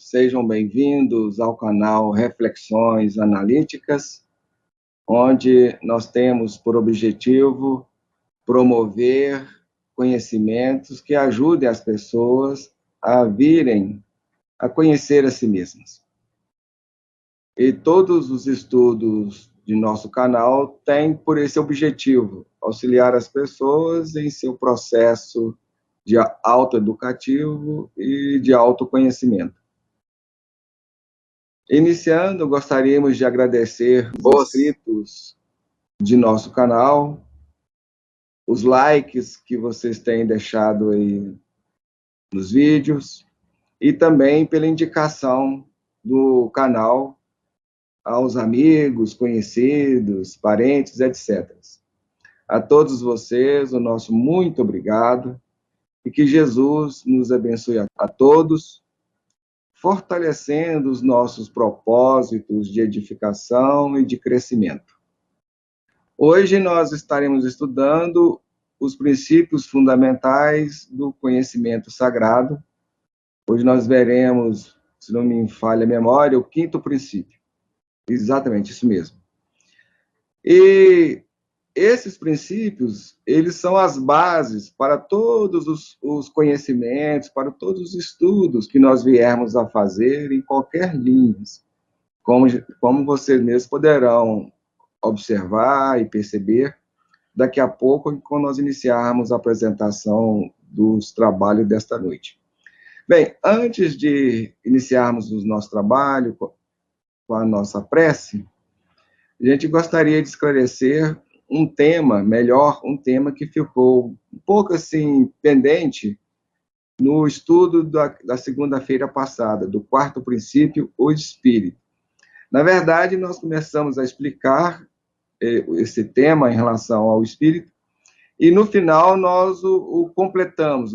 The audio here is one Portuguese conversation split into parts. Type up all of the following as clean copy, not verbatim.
sejam bem-vindos ao canal Reflexões Analíticas, onde nós temos por objetivo promover conhecimentos que ajudem as pessoas a virem a conhecer a si mesmas. E todos os estudos de nosso canal têm por esse objetivo, auxiliar as pessoas em seu processo de autoeducativo e de autoconhecimento. Iniciando, gostaríamos de agradecer os inscritos de nosso canal, os likes que vocês têm deixado aí nos vídeos e também pela indicação do canal aos amigos, conhecidos, parentes, etc. A todos vocês, o nosso muito obrigado e que Jesus nos abençoe a todos, fortalecendo os nossos propósitos de edificação e de crescimento. Hoje nós estaremos estudando os princípios fundamentais do conhecimento sagrado. Hoje nós veremos, se não me falha a memória, o 5º princípio. Exatamente, isso mesmo. E esses princípios, eles são as bases para todos os conhecimentos, para todos os estudos que nós viermos a fazer em qualquer linha. Como vocês mesmos poderão observar e perceber daqui a pouco, quando nós iniciarmos a apresentação dos trabalhos desta noite. Bem, antes de iniciarmos o nosso trabalho com a nossa prece, a gente gostaria de esclarecer um tema que ficou um pouco assim pendente no estudo da segunda-feira passada, do 4º princípio, o espírito. Na verdade, nós começamos a explicar esse tema em relação ao espírito, e no final nós o completamos,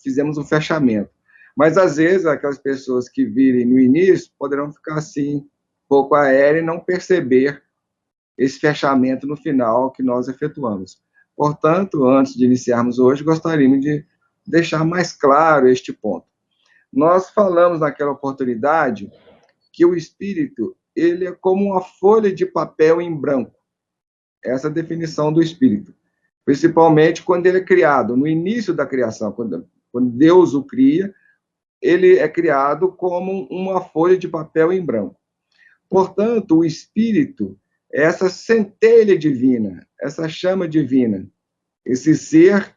fizemos um fechamento. Mas, às vezes, aquelas pessoas que virem no início poderão ficar assim, um pouco aéreas e não perceber esse fechamento no final que nós efetuamos. Portanto, antes de iniciarmos hoje, gostaríamos de deixar mais claro este ponto. Nós falamos naquela oportunidade que o espírito, ele é como uma folha de papel em branco. Essa é a definição do espírito. Principalmente quando ele é criado, no início da criação, quando Deus o cria, ele é criado como uma folha de papel em branco. Portanto, o espírito é essa centelha divina, essa chama divina, esse ser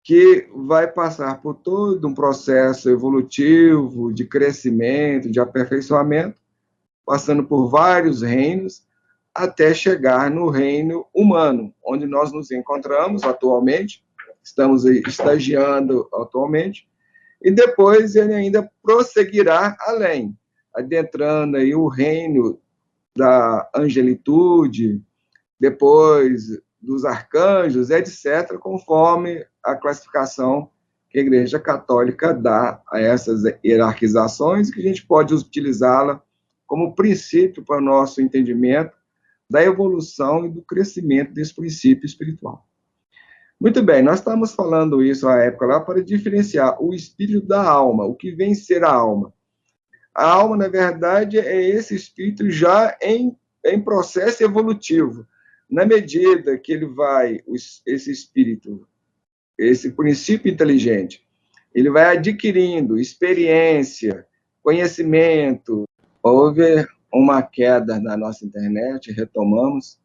que vai passar por todo um processo evolutivo, de crescimento, de aperfeiçoamento, passando por vários reinos, até chegar no reino humano, onde nós nos encontramos atualmente, estamos estagiando atualmente, e depois ele ainda prosseguirá além, adentrando aí o reino da angelitude, depois dos arcanjos, etc., conforme a classificação que a Igreja Católica dá a essas hierarquizações, que a gente pode utilizá-la como princípio para o nosso entendimento da evolução e do crescimento desse princípio espiritual. Muito bem, nós estamos falando isso à época lá para diferenciar o espírito da alma, o que vem ser a alma. A alma, na verdade, é esse espírito já em processo evolutivo. Na medida que ele vai, esse espírito, esse princípio inteligente, ele vai adquirindo experiência, conhecimento. Houve uma queda na nossa internet, retomamos.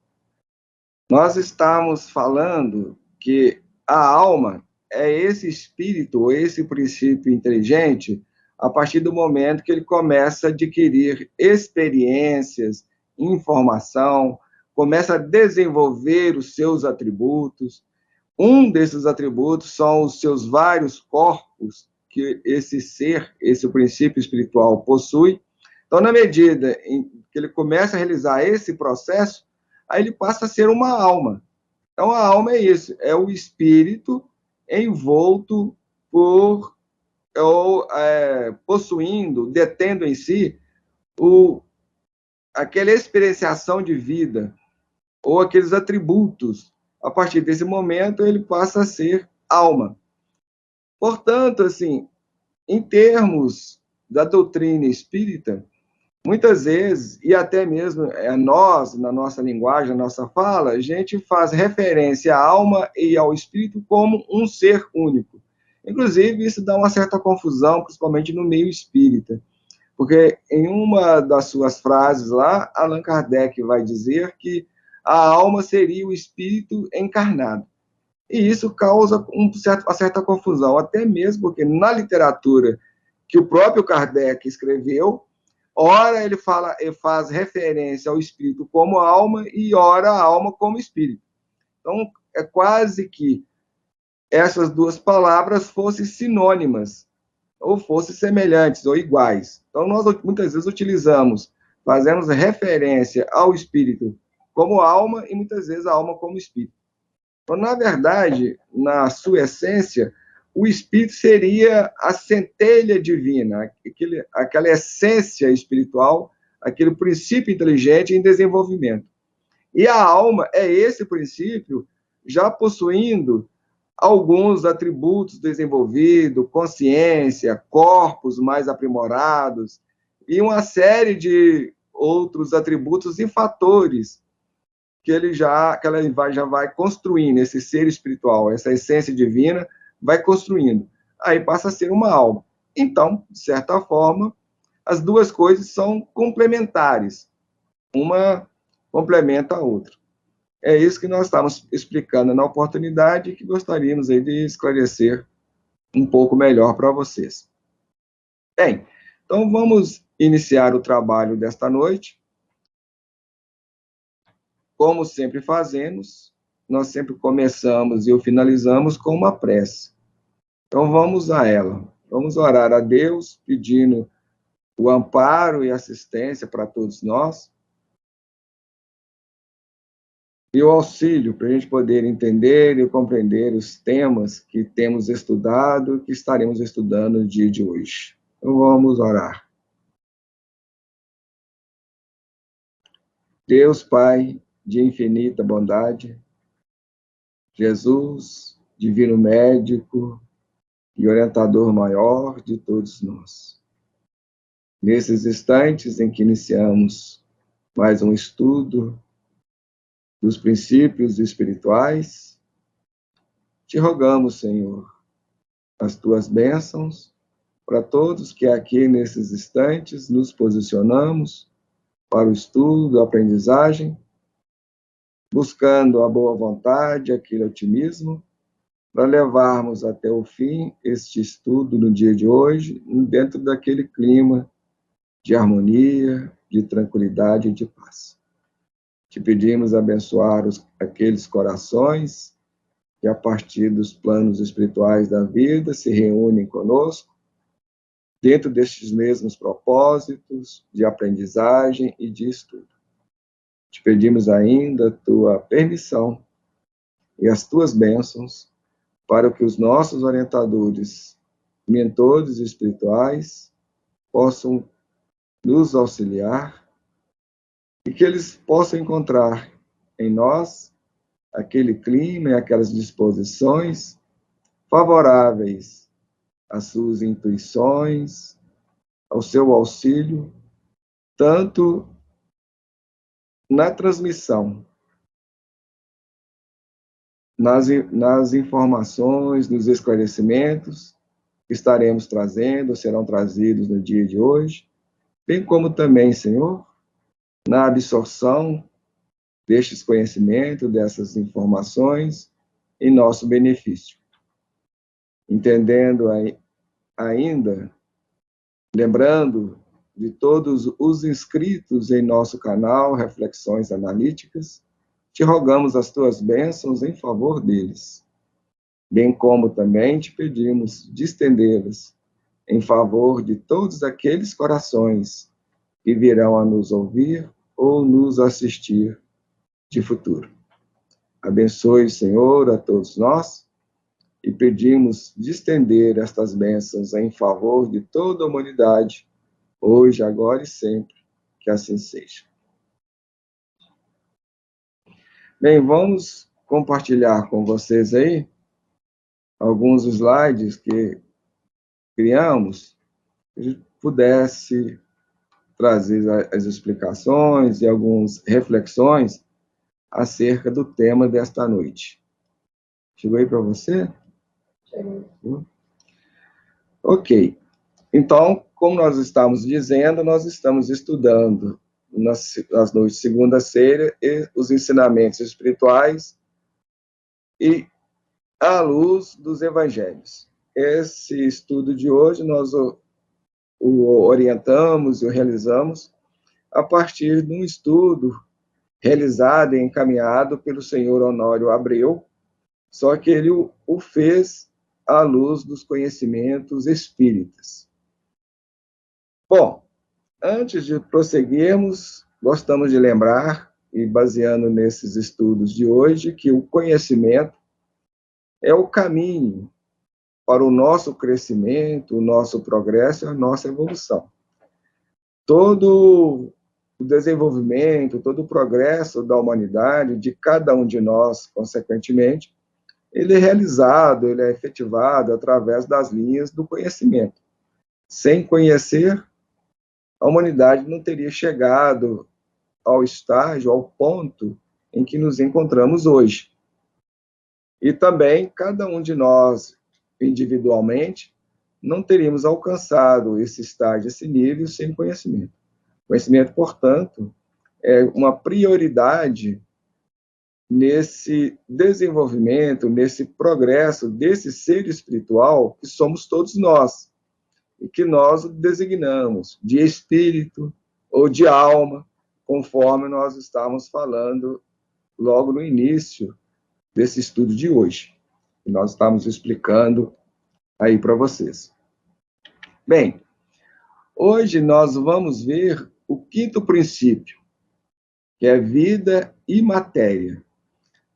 Nós estamos falando que a alma é esse espírito, esse princípio inteligente, a partir do momento que ele começa a adquirir experiências, informação, começa a desenvolver os seus atributos. Um desses atributos são os seus vários corpos que esse ser, esse princípio espiritual possui. Então, na medida em que ele começa a realizar esse processo, aí ele passa a ser uma alma. Então, a alma é isso, é o espírito envolto por, ou possuindo, detendo em si, aquela experienciação de vida, ou aqueles atributos. A partir desse momento, ele passa a ser alma. Portanto, assim, em termos da doutrina espírita, muitas vezes, e até mesmo nós, na nossa linguagem, na nossa fala, a gente faz referência à alma e ao espírito como um ser único. Inclusive, isso dá uma certa confusão, principalmente no meio espírita, porque em uma das suas frases lá, Allan Kardec vai dizer que a alma seria o espírito encarnado. E isso causa uma certa confusão, até mesmo porque na literatura que o próprio Kardec escreveu, ora ele faz referência ao espírito como alma e ora a alma como espírito. Então, é quase que essas duas palavras fossem sinônimas, ou fossem semelhantes, ou iguais. Então, nós muitas vezes fazemos referência ao espírito como alma e muitas vezes a alma como espírito. Então, na verdade, na sua essência, o espírito seria a centelha divina, aquela essência espiritual, aquele princípio inteligente em desenvolvimento. E a alma é esse princípio já possuindo alguns atributos desenvolvidos, consciência, corpos mais aprimorados e uma série de outros atributos e fatores que ela já vai construindo, esse ser espiritual, essa essência divina, vai construindo. Aí passa a ser uma alma. Então, de certa forma, as duas coisas são complementares. Uma complementa a outra. É isso que nós estamos explicando na oportunidade e que gostaríamos aí de esclarecer um pouco melhor para vocês. Bem, então vamos iniciar o trabalho desta noite. Como sempre fazemos, nós sempre começamos e o finalizamos com uma prece. Então vamos a ela. Vamos orar a Deus, pedindo o amparo e assistência para todos nós e o auxílio para a gente poder entender e compreender os temas que temos estudado, que estaremos estudando no dia de hoje. Então vamos orar. Deus Pai de infinita bondade, Jesus, divino médico e orientador maior de todos nós. Nesses instantes em que iniciamos mais um estudo dos princípios espirituais, te rogamos, Senhor, as tuas bênçãos para todos que aqui nesses instantes nos posicionamos para o estudo, a aprendizagem, buscando a boa vontade, aquele otimismo, para levarmos até o fim este estudo no dia de hoje, dentro daquele clima de harmonia, de tranquilidade e de paz. Te pedimos abençoar aqueles corações que, a partir dos planos espirituais da vida, se reúnem conosco, dentro destes mesmos propósitos de aprendizagem e de estudo. Te pedimos ainda a tua permissão e as tuas bênçãos para que os nossos orientadores, mentores espirituais, possam nos auxiliar e que eles possam encontrar em nós aquele clima e aquelas disposições favoráveis às suas intuições, ao seu auxílio, tanto na transmissão, nas informações, nos esclarecimentos que estaremos trazendo, serão trazidos no dia de hoje, bem como também, Senhor, na absorção destes conhecimentos, dessas informações, em nosso benefício. Entendendo ainda, lembrando de todos os inscritos em nosso canal Reflexões Analíticas, te rogamos as tuas bênçãos em favor deles, bem como também te pedimos de estendê-las em favor de todos aqueles corações que virão a nos ouvir ou nos assistir de futuro. Abençoe, Senhor, a todos nós e pedimos de estender estas bênçãos em favor de toda a humanidade, hoje, agora e sempre, que assim seja. Bem, vamos compartilhar com vocês aí alguns slides que criamos, pudesse trazer as explicações e algumas reflexões acerca do tema desta noite. Chegou aí para você? Chegou. Ok. Então, como nós estamos dizendo, nós estamos estudando nas noites de segunda-feira os ensinamentos espirituais e à luz dos evangelhos. Esse estudo de hoje nós o orientamos e o realizamos a partir de um estudo realizado e encaminhado pelo senhor Honório Abreu, só que ele o fez à luz dos conhecimentos espíritas. Bom, antes de prosseguirmos, gostamos de lembrar, e baseando nesses estudos de hoje, que o conhecimento é o caminho para o nosso crescimento, o nosso progresso e a nossa evolução. Todo o desenvolvimento, todo o progresso da humanidade, de cada um de nós, consequentemente, ele é realizado, ele é efetivado através das linhas do conhecimento. Sem conhecer, a humanidade não teria chegado ao estágio, ao ponto em que nos encontramos hoje. E também, cada um de nós, individualmente, não teríamos alcançado esse estágio, esse nível, sem conhecimento. Conhecimento, portanto, é uma prioridade nesse desenvolvimento, nesse progresso desse ser espiritual que somos todos nós, e que nós designamos de espírito ou de alma, conforme nós estávamos falando logo no início desse estudo de hoje, que nós estamos explicando aí para vocês. Bem, hoje nós vamos ver o quinto princípio, que é vida e matéria.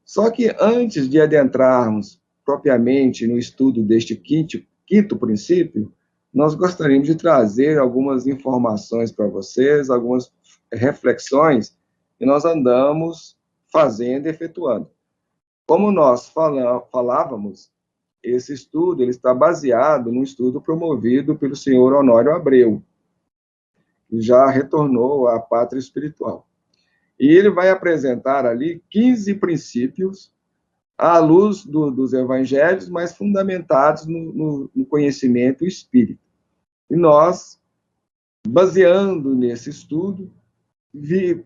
Só que antes de adentrarmos propriamente no estudo deste quinto princípio, nós gostaríamos de trazer algumas informações para vocês, algumas reflexões que nós andamos fazendo e efetuando. Como nós falávamos, esse estudo ele está baseado num estudo promovido pelo senhor Honório Abreu, que já retornou à pátria espiritual. E ele vai apresentar ali 15 princípios à luz dos evangelhos, mas fundamentados no conhecimento espírita. E nós, baseando nesse estudo,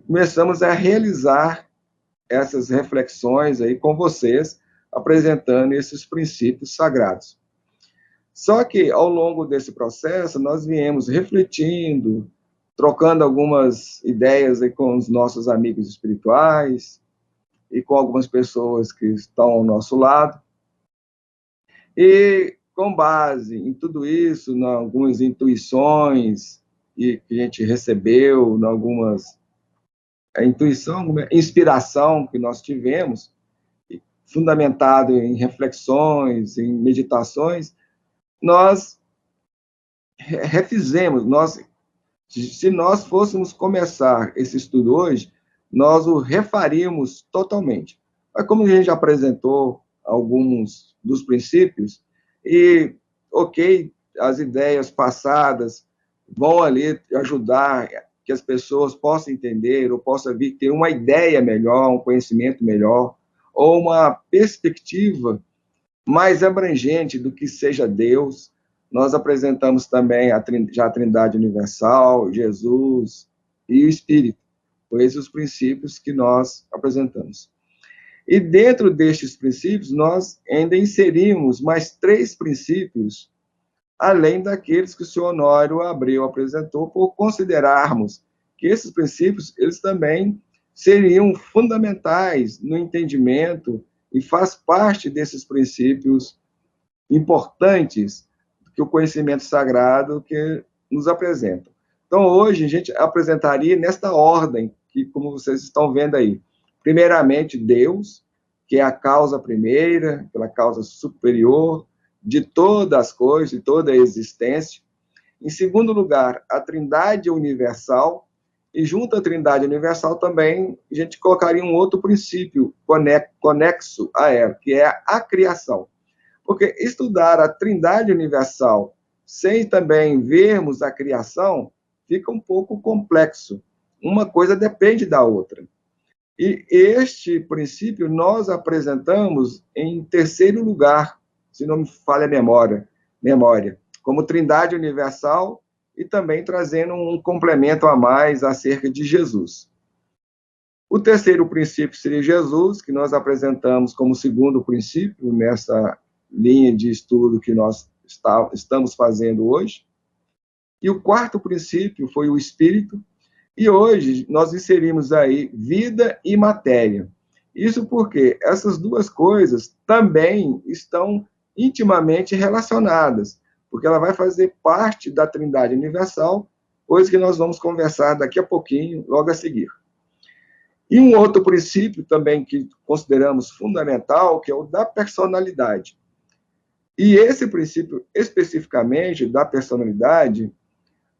começamos a realizar essas reflexões aí com vocês, apresentando esses princípios sagrados. Só que, ao longo desse processo, nós viemos refletindo, trocando algumas ideias aí com os nossos amigos espirituais e com algumas pessoas que estão ao nosso lado. E, com base em tudo isso, em algumas intuições que a gente recebeu, em algumas inspiração que nós tivemos, fundamentado em reflexões, em meditações, nós refizemos, se nós fôssemos começar esse estudo hoje, nós o refaríamos totalmente. Mas como a gente já apresentou alguns dos princípios, e, ok, as ideias passadas vão ali ajudar que as pessoas possam entender, ou possam vir ter uma ideia melhor, um conhecimento melhor, ou uma perspectiva mais abrangente do que seja Deus. Nós apresentamos também já a Trindade Universal, Jesus e o Espírito. Por esses os princípios que nós apresentamos. E dentro destes princípios, nós ainda inserimos mais 3 princípios, além daqueles que o senhor Honório Abreu apresentou, por considerarmos que esses princípios, eles também seriam fundamentais no entendimento e faz parte desses princípios importantes que o conhecimento sagrado que nos apresenta. Então, hoje, a gente apresentaria nesta ordem, que, como vocês estão vendo aí, primeiramente, Deus, que é a causa primeira, pela causa superior de todas as coisas, de toda a existência. Em segundo lugar, a Trindade Universal, e junto à Trindade Universal também a gente colocaria um outro princípio conexo a ela, que é a criação. Porque estudar a Trindade Universal sem também vermos a criação, fica um pouco complexo. Uma coisa depende da outra. E este princípio nós apresentamos em terceiro lugar, se não me falha a memória, como Trindade Universal e também trazendo um complemento a mais acerca de Jesus. O terceiro princípio seria Jesus, que nós apresentamos como segundo princípio nessa linha de estudo que nós estamos fazendo hoje. E o quarto princípio foi o Espírito, e hoje nós inserimos aí vida e matéria. Isso porque essas duas coisas também estão intimamente relacionadas, porque ela vai fazer parte da Trindade Universal, coisa que nós vamos conversar daqui a pouquinho, logo a seguir. E um outro princípio também que consideramos fundamental, que é o da personalidade. E esse princípio, especificamente da personalidade,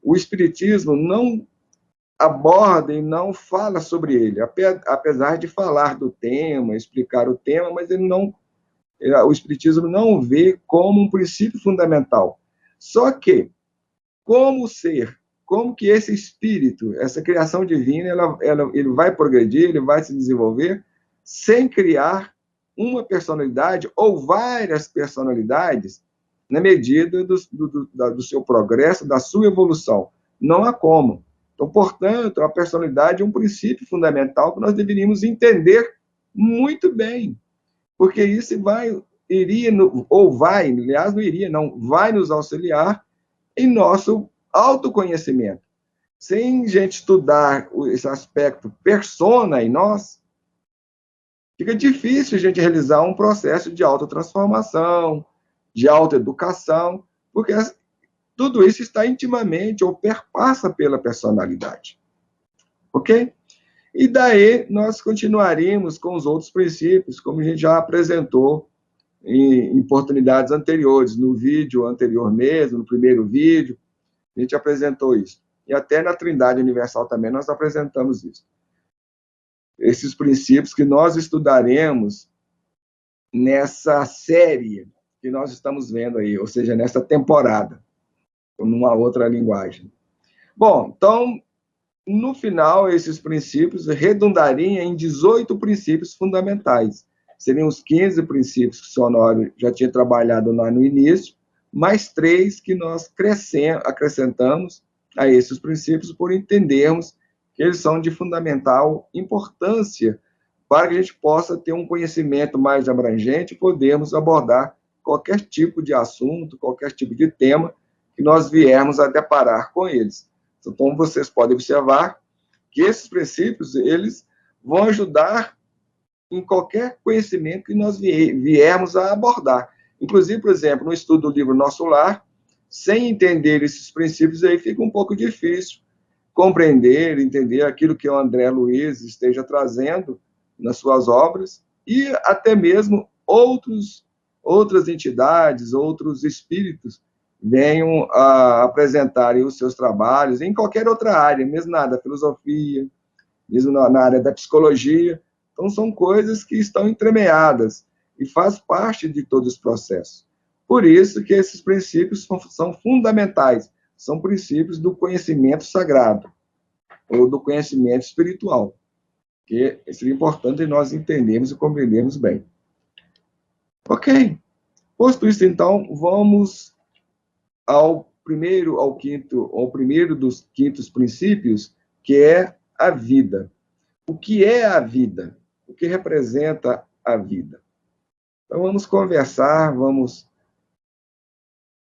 o Espiritismo não aborda e não fala sobre ele, apesar de falar do tema, explicar o tema, mas o Espiritismo não vê como um princípio fundamental. Só que, como que esse espírito, essa criação divina, ele vai progredir, ele vai se desenvolver sem criar uma personalidade ou várias personalidades na medida do seu progresso, da sua evolução. Não há como. Então, portanto, a personalidade é um princípio fundamental que nós deveríamos entender muito bem, porque isso vai nos auxiliar em nosso autoconhecimento. Sem a gente estudar esse aspecto persona em nós, fica difícil a gente realizar um processo de autotransformação, de autoeducação, porque tudo isso está intimamente ou perpassa pela personalidade. Ok? E daí nós continuaríamos com os outros princípios, como a gente já apresentou em oportunidades anteriores, no vídeo anterior mesmo, no primeiro vídeo, a gente apresentou isso. E até na Trindade Universal também nós apresentamos isso. Esses princípios que nós estudaremos nessa série que nós estamos vendo aí, ou seja, nessa temporada, numa outra linguagem. Bom, então, no final, esses princípios redundariam em 18 princípios fundamentais. Seriam os 15 princípios que o Honório já tinha trabalhado lá no início, mais 3 que nós acrescentamos a esses princípios por entendermos que eles são de fundamental importância para que a gente possa ter um conhecimento mais abrangente e podermos abordar qualquer tipo de assunto, qualquer tipo de tema que nós viermos a deparar com eles. Então, como vocês podem observar, que esses princípios, eles vão ajudar em qualquer conhecimento que nós viermos a abordar. Inclusive, por exemplo, no estudo do livro Nosso Lar, sem entender esses princípios, aí fica um pouco difícil compreender, entender aquilo que o André Luiz esteja trazendo nas suas obras, e até mesmo outras entidades, outros espíritos venham a apresentarem os seus trabalhos em qualquer outra área, mesmo na área da filosofia, mesmo na área da psicologia. Então, são coisas que estão entremeadas e faz parte de todo esse processo. Por isso que esses princípios são fundamentais, são princípios do conhecimento sagrado, ou do conhecimento espiritual, que seria importante nós entendermos e compreendermos bem. Ok. Posto isso, então, vamos ao primeiro dos quintos princípios, que é a vida. O que é a vida? O que representa a vida? Então, vamos conversar, vamos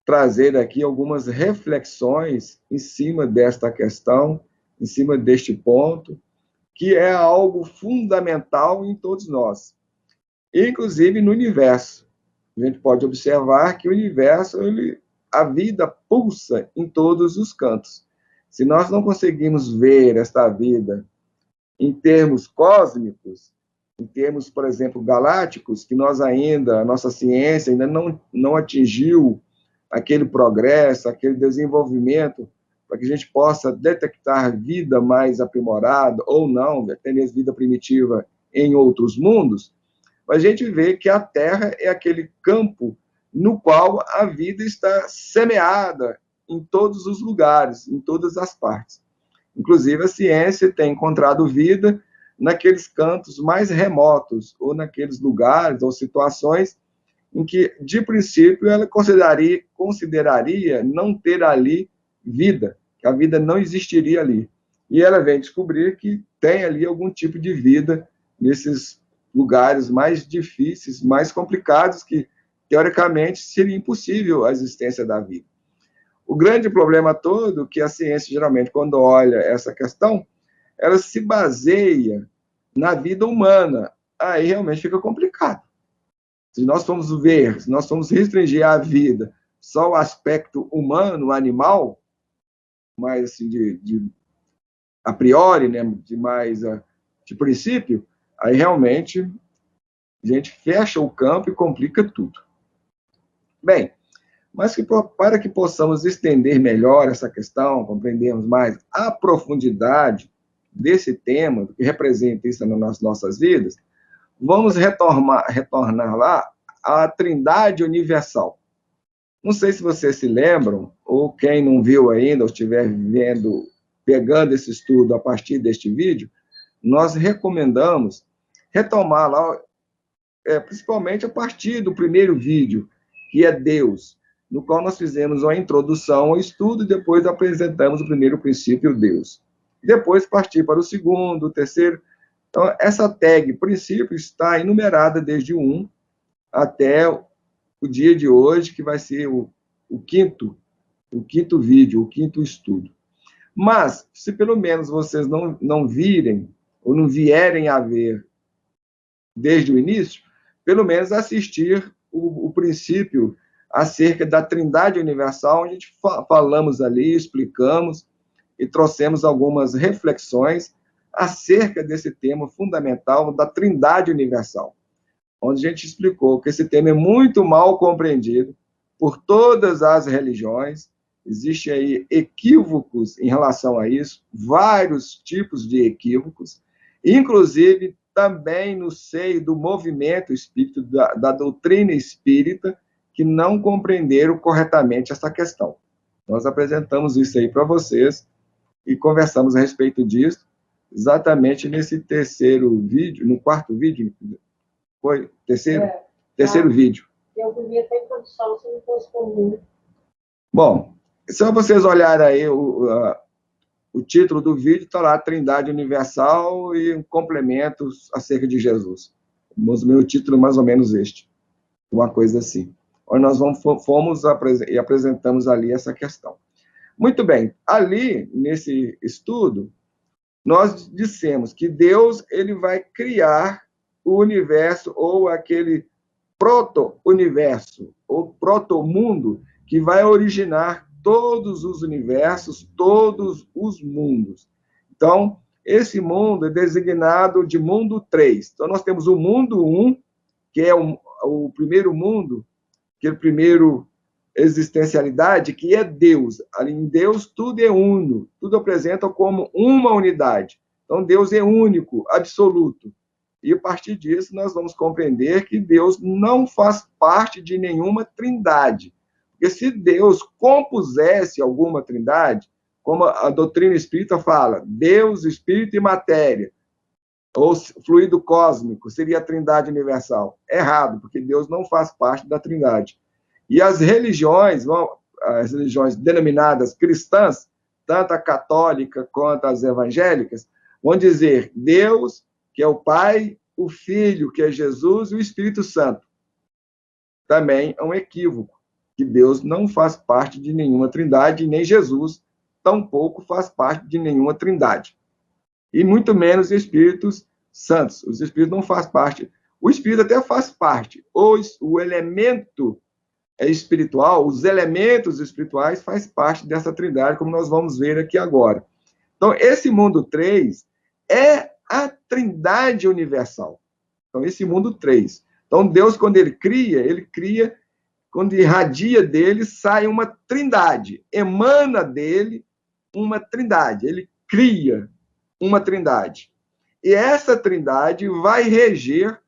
trazer aqui algumas reflexões em cima desta questão, em cima deste ponto, que é algo fundamental em todos nós, inclusive no universo. A gente pode observar que o universo, a vida pulsa em todos os cantos. Se nós não conseguimos ver esta vida em termos cósmicos, em termos, por exemplo, galácticos, que a nossa ciência ainda não atingiu aquele progresso, aquele desenvolvimento, para que a gente possa detectar vida mais aprimorada ou não, até mesmo vida primitiva em outros mundos, a gente vê que a Terra é aquele campo no qual a vida está semeada em todos os lugares, em todas as partes. Inclusive, a ciência tem encontrado vida naqueles cantos mais remotos, ou naqueles lugares ou situações em que, de princípio, ela consideraria não ter ali vida, que a vida não existiria ali. E ela vem descobrir que tem ali algum tipo de vida nesses lugares mais difíceis, mais complicados, que, teoricamente, seria impossível a existência da vida. O grande problema todo, que a ciência, geralmente, quando olha essa questão, ela se baseia na vida humana. Aí realmente fica complicado. Se nós formos ver, se nós formos restringir a vida só o aspecto humano, animal, mais assim, a priori, né, de princípio, aí realmente a gente fecha o campo e complica tudo. Bem, mas para que possamos estender melhor essa questão, compreendermos mais a profundidade desse tema, do que representa isso nas nossas vidas, vamos retornar lá à Trindade Universal. Não sei se vocês se lembram, ou quem não viu ainda, ou estiver vendo, pegando esse estudo a partir deste vídeo, nós recomendamos retomar lá, principalmente a partir do primeiro vídeo, que é Deus, no qual nós fizemos uma introdução ao estudo e depois apresentamos o primeiro princípio, Deus. Depois partir para o segundo, o terceiro. Então, essa tag princípio está enumerada desde o 1 até o dia de hoje, que vai ser o quinto vídeo, o quinto estudo. Mas, se pelo menos vocês não virem, ou não vierem a ver desde o início, pelo menos assistir o princípio acerca da Trindade Universal, onde a gente falamos ali, explicamos e trouxemos algumas reflexões acerca desse tema fundamental da Trindade Universal, onde a gente explicou que esse tema é muito mal compreendido por todas as religiões, existem aí equívocos em relação a isso, vários tipos de equívocos, inclusive também no seio do movimento espírita, da doutrina espírita, que não compreenderam corretamente essa questão. Nós apresentamos isso aí para vocês e conversamos a respeito disso, exatamente nesse terceiro vídeo, no quarto vídeo, foi? Terceiro vídeo. Eu devia ter condição se não fosse comigo. Bom, só vocês olharem aí o título do vídeo, está lá, Trindade Universal e complementos acerca de Jesus. O meu título é mais ou menos este, uma coisa assim. Onde nós fomos e apresentamos ali essa questão. Muito bem, ali, nesse estudo, nós dissemos que Deus ele vai criar o universo, ou aquele proto-universo, ou proto-mundo, que vai originar todos os universos, todos os mundos. Então, esse mundo é designado de mundo 3. Então, nós temos o mundo 1, que é o primeiro mundo, que é o primeiro existencialidade, que é Deus. Ali em Deus tudo é uno, tudo apresenta como uma unidade. Então, Deus é único, absoluto. E a partir disso, nós vamos compreender que Deus não faz parte de nenhuma trindade. Porque se Deus compusesse alguma trindade, como a doutrina espírita fala, Deus, Espírito e Matéria, ou fluido cósmico, seria a trindade universal. Errado, porque Deus não faz parte da trindade. E as religiões denominadas cristãs, tanto a católica quanto as evangélicas, vão dizer Deus, que é o Pai, o Filho, que é Jesus, e o Espírito Santo. Também é um equívoco, que Deus não faz parte de nenhuma trindade, e nem Jesus tampouco faz parte de nenhuma trindade. E muito menos os Espíritos Santos. Os Espíritos não fazem parte. O Espírito até faz parte. O elemento espiritual, os elementos espirituais faz parte dessa trindade, como nós vamos ver aqui agora. Então, esse mundo 3 é a trindade universal. Então, esse mundo 3. Então, Deus, quando ele cria, quando irradia dele, sai uma trindade. Emana dele uma trindade. Ele cria uma trindade. E essa trindade vai reger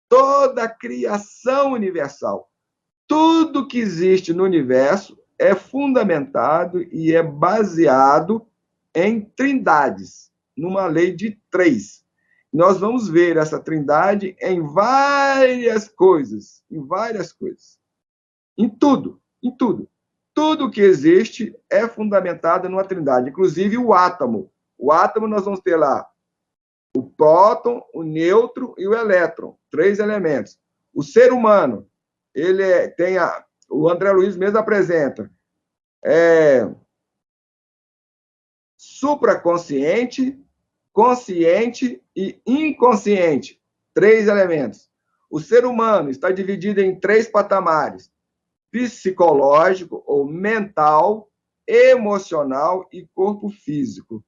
toda a criação universal. Tudo que existe no universo é fundamentado e é baseado em trindades, numa lei de três. Nós vamos ver essa trindade em várias coisas, em tudo, em tudo. Tudo que existe é fundamentado numa trindade, inclusive o átomo. O átomo nós vamos ter lá o próton, o nêutron e o elétron, três elementos. O ser humano, o André Luiz mesmo apresenta, supraconsciente, consciente e inconsciente, três elementos. O ser humano está dividido em três patamares: psicológico ou mental, emocional e corpo físico.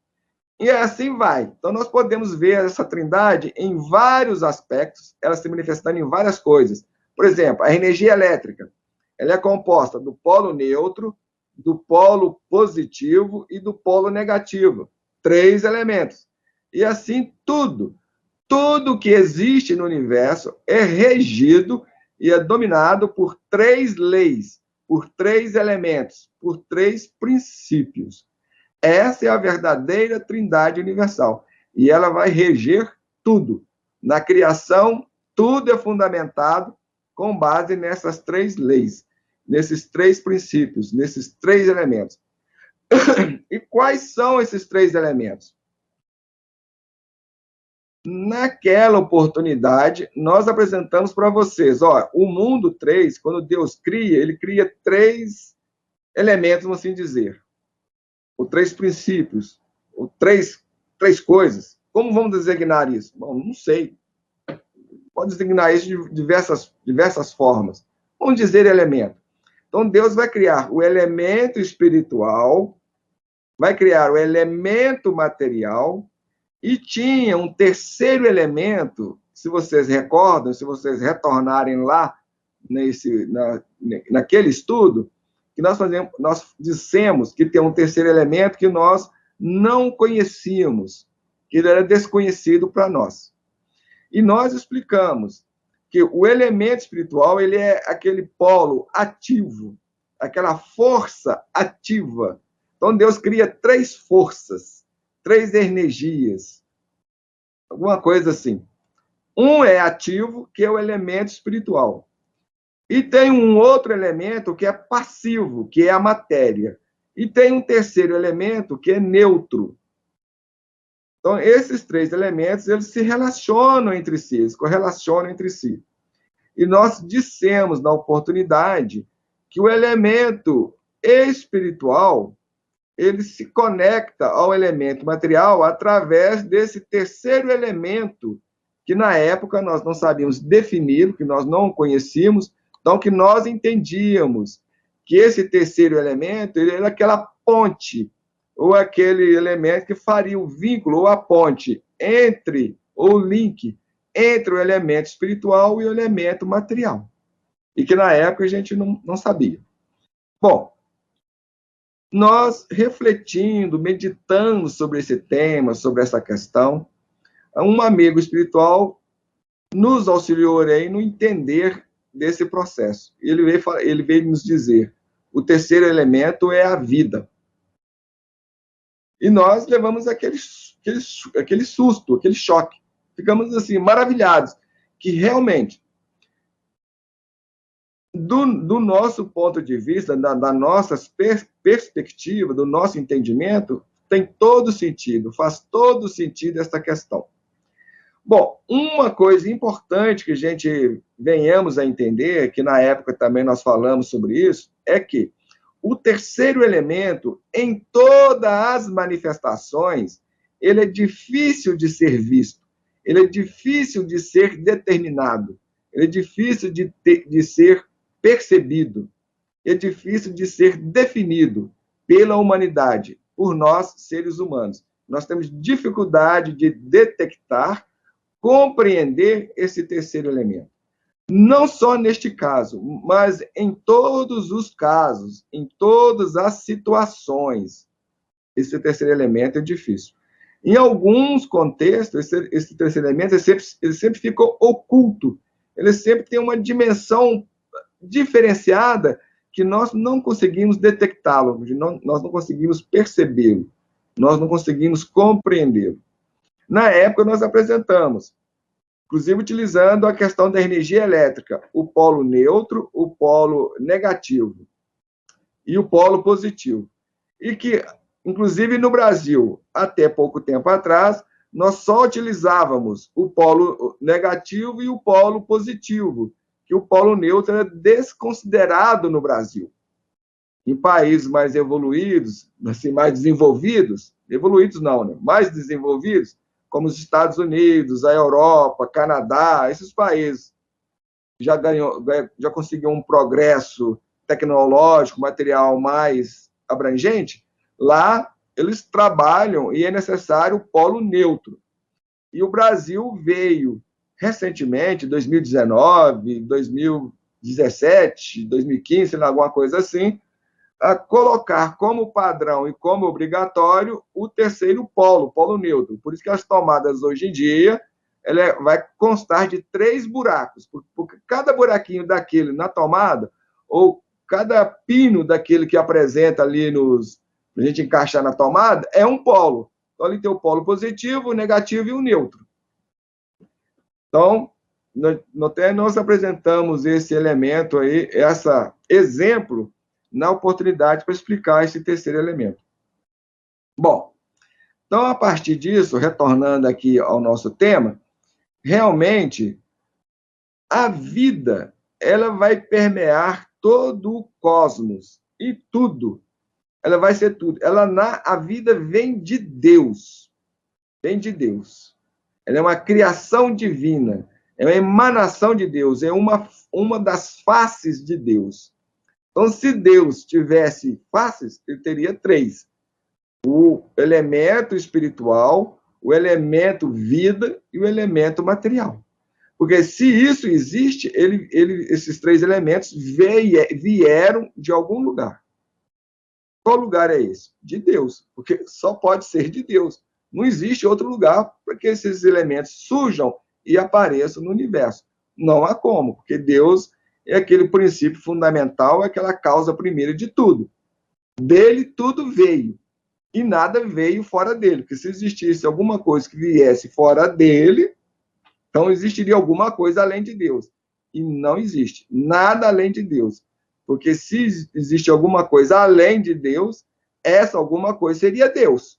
E assim vai. Então, nós podemos ver essa trindade em vários aspectos, ela se manifestando em várias coisas. Por exemplo, a energia elétrica, ela é composta do polo neutro, do polo positivo e do polo negativo. Três elementos. E assim, tudo que existe no universo é regido e é dominado por três leis, por três elementos, por três princípios. Essa é a verdadeira trindade universal. E ela vai reger tudo. Na criação, tudo é fundamentado com base nessas três leis, nesses três princípios, nesses três elementos. E quais são esses três elementos? Naquela oportunidade, nós apresentamos para vocês, o mundo 3, quando Deus cria, ele cria três elementos, vamos assim dizer, ou três princípios, ou três coisas. Como vamos designar isso? Bom, não sei. Pode designar isso de diversas formas. Vamos dizer elemento. Então, Deus vai criar o elemento espiritual, vai criar o elemento material, e tinha um terceiro elemento, se vocês recordam, se vocês retornarem lá naquele estudo, que nós dissemos que tem um terceiro elemento que nós não conhecíamos, que ele era desconhecido para nós. E nós explicamos que o elemento espiritual, ele é aquele polo ativo, aquela força ativa. Então, Deus cria três forças, três energias, alguma coisa assim. Um é ativo, que é o elemento espiritual. E tem um outro elemento que é passivo, que é a matéria. E tem um terceiro elemento que é neutro. Então, esses três elementos, eles se relacionam entre si, eles correlacionam entre si. E nós dissemos na oportunidade que o elemento espiritual, ele se conecta ao elemento material através desse terceiro elemento, que na época nós não sabíamos definir, que nós não conhecíamos, então que nós entendíamos que esse terceiro elemento, ele era aquela ponte, ou aquele elemento que faria o vínculo, ou a ponte entre, ou o link entre o elemento espiritual e o elemento material. E que na época a gente não sabia. Bom, nós refletindo, meditando sobre esse tema, sobre essa questão, um amigo espiritual nos auxiliou aí no entender desse processo. Ele veio nos dizer: o terceiro elemento é a vida. E nós levamos aquele susto, aquele choque. Ficamos assim, maravilhados, que realmente, do nosso ponto de vista, da nossa perspectiva, do nosso entendimento, tem todo sentido, faz todo sentido esta questão. Bom, uma coisa importante que a gente venhamos a entender, que na época também nós falamos sobre isso, é que o terceiro elemento, em todas as manifestações, ele é difícil de ser visto, ele é difícil de ser determinado, ele é difícil de ser percebido, é difícil de ser definido pela humanidade, por nós, seres humanos. Nós temos dificuldade de detectar, compreender esse terceiro elemento. Não só neste caso, mas em todos os casos, em todas as situações, esse terceiro elemento é difícil. Em alguns contextos, esse terceiro elemento ele sempre ficou oculto, ele sempre tem uma dimensão diferenciada que nós não conseguimos detectá-lo, nós não conseguimos percebê-lo, nós não conseguimos compreendê-lo. Na época, nós apresentamos, inclusive utilizando a questão da energia elétrica, o polo neutro, o polo negativo e o polo positivo. E que, inclusive no Brasil, até pouco tempo atrás, nós só utilizávamos o polo negativo e o polo positivo, que o polo neutro é desconsiderado no Brasil. Em países mais evoluídos, assim, mais desenvolvidos, evoluídos não, né? Mais desenvolvidos, como os Estados Unidos, a Europa, Canadá, esses países já conseguiu um progresso tecnológico, material mais abrangente, lá eles trabalham e é necessário o polo neutro. E o Brasil veio recentemente, 2019, 2017, 2015, alguma coisa assim, a colocar como padrão e como obrigatório o terceiro polo, o polo neutro. Por isso que as tomadas hoje em dia ela vai constar de 3 buracos, porque cada buraquinho daquele na tomada, ou cada pino daquele que apresenta ali para a gente encaixar na tomada, é um polo. Então, ali tem o polo positivo, o negativo e o neutro. Então, nós apresentamos esse elemento aí, esse exemplo, na oportunidade para explicar esse terceiro elemento. Bom, então, a partir disso, retornando aqui ao nosso tema, realmente, a vida, ela vai permear todo o cosmos e tudo. Ela vai ser tudo. A vida vem de Deus. Vem de Deus. Ela é uma criação divina. É uma emanação de Deus. É uma das faces de Deus. Então, se Deus tivesse faces, ele teria 3. O elemento espiritual, o elemento vida e o elemento material. Porque se isso existe, esses 3 elementos vieram de algum lugar. Qual lugar é esse? De Deus, porque só pode ser de Deus. Não existe outro lugar para que esses elementos surjam e apareçam no universo. Não há como, porque Deus é aquele princípio fundamental, aquela causa primeira de tudo. Dele tudo veio, e nada veio fora dele, porque se existisse alguma coisa que viesse fora dele, então existiria alguma coisa além de Deus. E não existe nada além de Deus. Porque se existe alguma coisa além de Deus, essa alguma coisa seria Deus.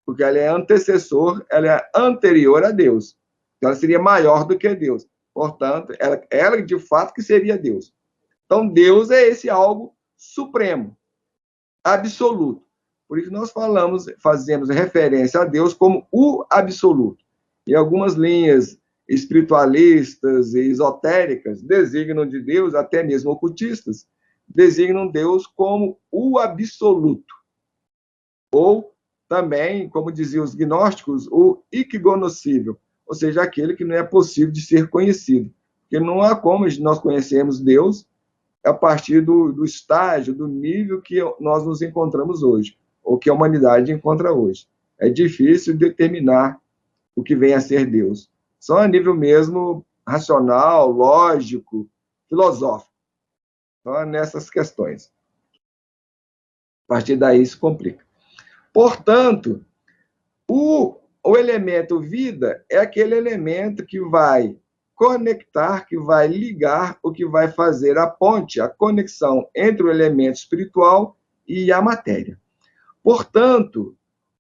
Porque ela é antecessor, ela é anterior a Deus. Então ela seria maior do que Deus. Portanto, ela de fato que seria Deus. Então Deus é esse algo supremo, absoluto. Por isso nós fazemos referência a Deus como o absoluto. E algumas linhas espiritualistas e esotéricas designam de Deus, até mesmo ocultistas, designam Deus como o absoluto. Ou também, como diziam os gnósticos, o incognocível, ou seja, aquele que não é possível de ser conhecido. Porque não há como nós conhecermos Deus a partir do estágio, do nível que nós nos encontramos hoje, ou que a humanidade encontra hoje. É difícil determinar o que vem a ser Deus. Só a nível mesmo racional, lógico, filosófico. Só nessas questões. A partir daí isso complica. Portanto, o elemento vida é aquele elemento que vai conectar, que vai ligar, o que vai fazer a ponte, a conexão entre o elemento espiritual e a matéria. Portanto,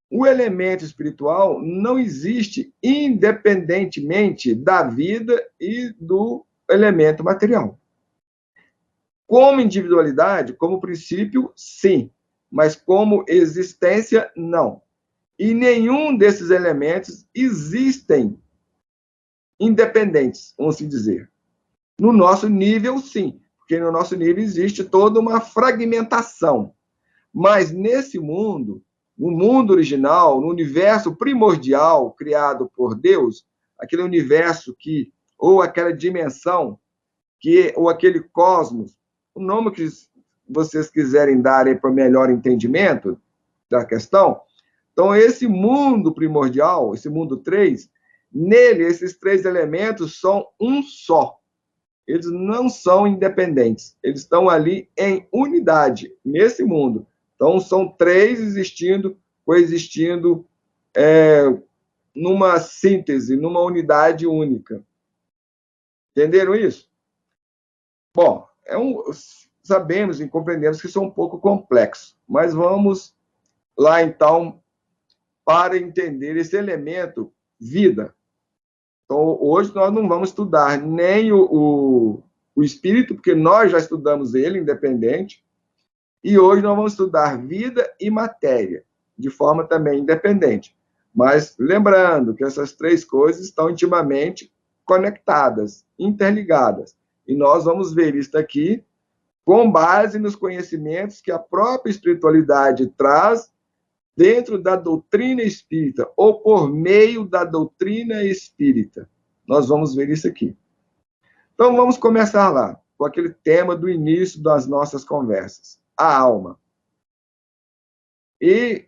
o elemento espiritual não existe independentemente da vida e do elemento material. Como individualidade, como princípio, sim, mas como existência, não. E nenhum desses elementos existem independentes, vamos assim dizer. No nosso nível, sim, porque no nosso nível existe toda uma fragmentação. Mas nesse mundo, no mundo original, no universo primordial criado por Deus, aquele universo ou aquela dimensão, ou aquele cosmos, o nome que vocês quiserem dar para melhor entendimento da questão. Então, esse mundo primordial, esse mundo 3, nele, esses 3 elementos são um só. Eles não são independentes, eles estão ali em unidade, nesse mundo. Então, são três existindo, coexistindo, numa síntese, numa unidade única. Entenderam isso? Bom, sabemos e compreendemos que isso é um pouco complexo, mas vamos lá, então, para entender esse elemento vida. Então, hoje nós não vamos estudar nem o espírito, porque nós já estudamos ele, independente, e hoje nós vamos estudar vida e matéria, de forma também independente. Mas lembrando que essas três coisas estão intimamente conectadas, interligadas. E nós vamos ver isso aqui com base nos conhecimentos que a própria espiritualidade traz dentro da doutrina espírita, ou por meio da doutrina espírita. Nós vamos ver isso aqui. Então, vamos começar lá, com aquele tema do início das nossas conversas, a alma. E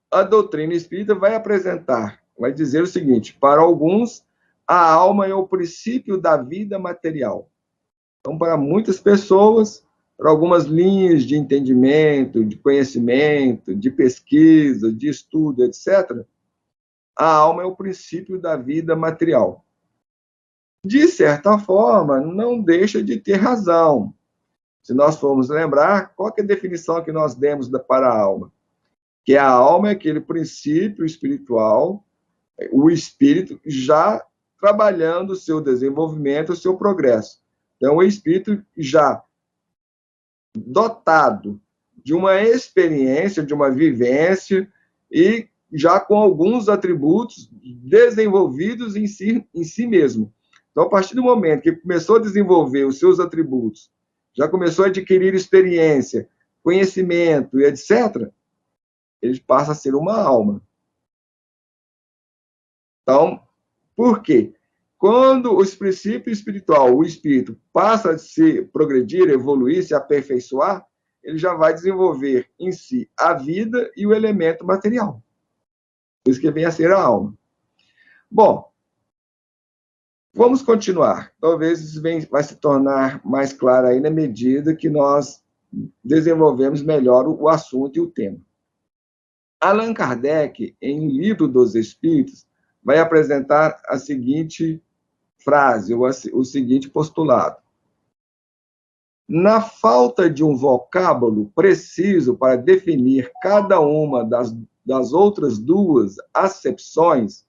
a doutrina espírita vai apresentar, vai dizer o seguinte: para alguns, a alma é o princípio da vida material. Então, para muitas pessoas, para algumas linhas de entendimento, de conhecimento, de pesquisa, de estudo, etc., a alma é o princípio da vida material. De certa forma, não deixa de ter razão. Se nós formos lembrar, qual é a definição que nós demos para a alma? Que a alma é aquele princípio espiritual, o espírito já trabalhando o seu desenvolvimento, o seu progresso. Então, o espírito já dotado de uma experiência, de uma vivência e já com alguns atributos desenvolvidos em si mesmo. Então, a partir do momento que começou a desenvolver os seus atributos, já começou a adquirir experiência, conhecimento e etc., ele passa a ser uma alma. Então, por quê? Quando os princípios espiritual, o espírito, passa a se progredir, evoluir, se aperfeiçoar, ele já vai desenvolver em si a vida e o elemento material. Por isso que vem a ser a alma. Bom, vamos continuar. Talvez isso vai se tornar mais claro aí na medida que nós desenvolvemos melhor o assunto e o tema. Allan Kardec, em O Livro dos Espíritos, vai apresentar a seguinte frase, o seguinte postulado: na falta de um vocábulo preciso para definir cada uma das outras duas acepções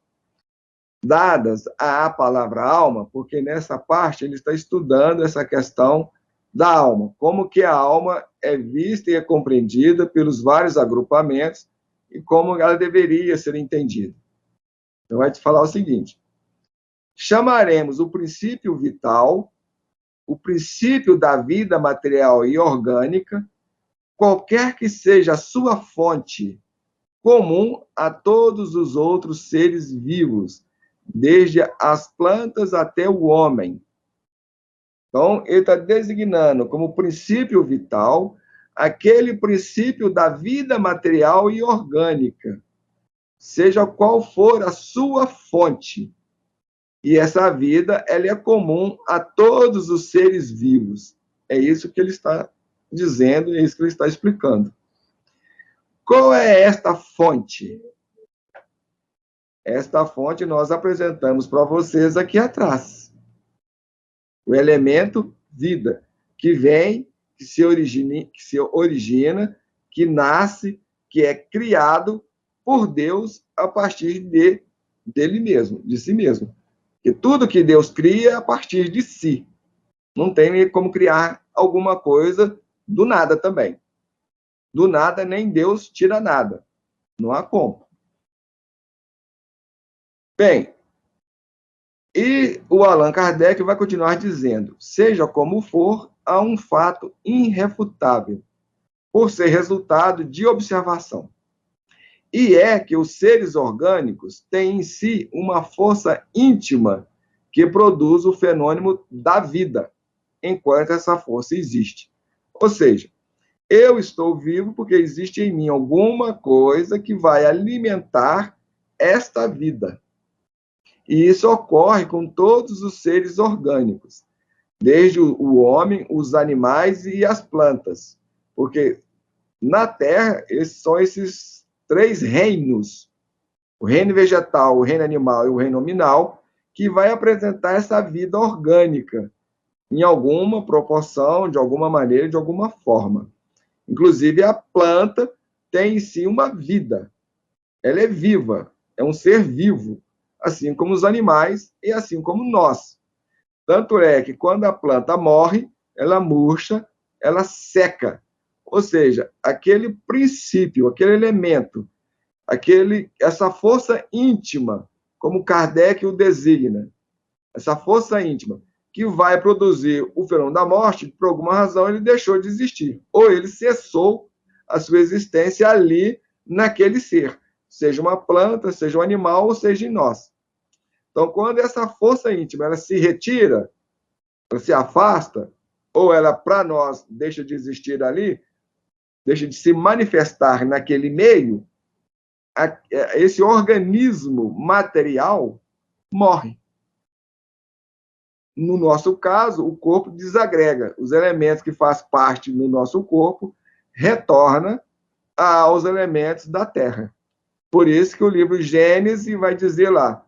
dadas à palavra alma, porque nessa parte ele está estudando essa questão da alma, como que a alma é vista e é compreendida pelos vários agrupamentos e como ela deveria ser entendida. Então, vai te falar o seguinte: chamaremos o princípio vital, o princípio da vida material e orgânica, qualquer que seja a sua fonte, comum a todos os outros seres vivos, desde as plantas até o homem. Então, ele está designando como princípio vital aquele princípio da vida material e orgânica, seja qual for a sua fonte. E essa vida, ela é comum a todos os seres vivos. É isso que ele está dizendo, é isso que ele está explicando. Qual é esta fonte? Esta fonte nós apresentamos para vocês aqui atrás. O elemento vida, que vem, que se origina, que nasce, que é criado por Deus a partir dele mesmo, de si mesmo. Porque tudo que Deus cria é a partir de si. Não tem como criar alguma coisa do nada também. Do nada, nem Deus tira nada. Não há como. Bem, e o Allan Kardec vai continuar dizendo: seja como for, há um fato irrefutável, por ser resultado de observação. E é que os seres orgânicos têm em si uma força íntima que produz o fenômeno da vida, enquanto essa força existe. Ou seja, eu estou vivo porque existe em mim alguma coisa que vai alimentar esta vida. E isso ocorre com todos os seres orgânicos. desde o homem, os animais e as plantas. Porque na Terra, são esses três reinos, o reino vegetal, o reino animal e o reino nominal, que vai apresentar essa vida orgânica, em alguma proporção, de alguma maneira, de alguma forma. Inclusive, a planta tem em si uma vida. Ela é viva, é um ser vivo, assim como os animais e assim como nós. Tanto é que quando a planta morre, ela murcha, ela seca. Ou seja, aquele princípio, aquele elemento, essa força íntima, como Kardec o designa, essa força íntima, que vai produzir o fenômeno da morte, por alguma razão ele deixou de existir, ou ele cessou a sua existência ali, naquele ser, seja uma planta, seja um animal, ou seja em nós. Então, quando essa força íntima ela se retira, ela se afasta, ou ela, para nós, deixa de existir ali, deixa de se manifestar naquele meio, esse organismo material morre. No nosso caso, o corpo desagrega. Os elementos que fazem parte do nosso corpo retornam aos elementos da terra. Por isso que o livro Gênesis vai dizer lá: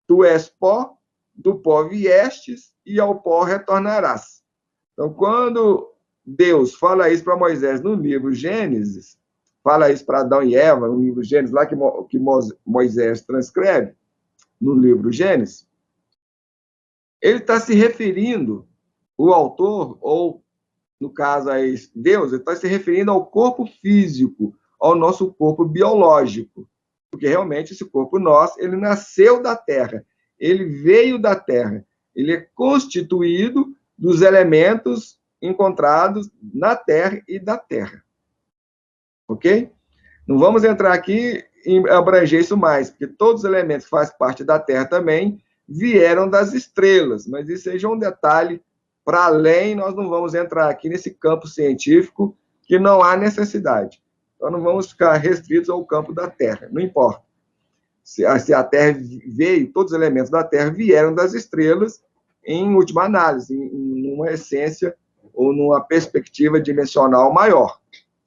tu és pó, do pó viestes e ao pó retornarás. Então, quando Deus fala isso para Moisés no livro Gênesis, fala isso para Adão e Eva, no livro Gênesis, lá que Moisés transcreve, no livro Gênesis, ele está se referindo, o autor, ou no caso aí, Deus, ele está se referindo ao corpo físico, ao nosso corpo biológico. Porque realmente esse corpo nosso, ele nasceu da terra, ele veio da terra, ele é constituído dos elementos encontrados na terra e da terra. Ok? Não vamos entrar aqui em abranger isso mais, porque todos os elementos que fazem parte da terra também vieram das estrelas, mas isso aí já é um detalhe para além, nós não vamos entrar aqui nesse campo científico que não há necessidade. Então não vamos ficar restritos ao campo da terra, não importa. Se a terra veio, todos os elementos da terra vieram das estrelas, em última análise, em uma essência ou numa perspectiva dimensional maior.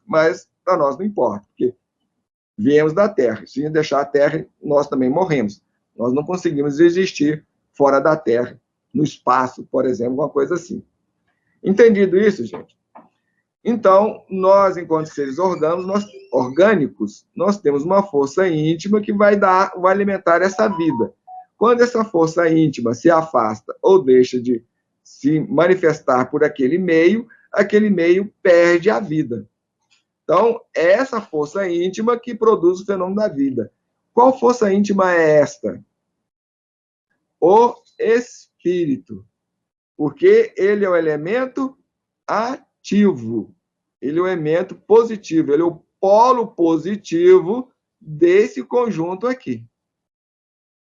Mas para nós não importa, porque viemos da Terra. Se deixar a Terra, nós também morremos. Nós não conseguimos existir fora da Terra, no espaço, por exemplo, uma coisa assim. Entendido isso, gente? Então, nós, enquanto seres orgânicos, nós temos uma força íntima que vai alimentar essa vida. Quando essa força íntima se afasta ou deixa de se manifestar por aquele meio perde a vida. Então, é essa força íntima que produz o fenômeno da vida. Qual força íntima é esta? O espírito. Porque ele é o elemento ativo. Ele é o elemento positivo. Ele é o polo positivo desse conjunto aqui.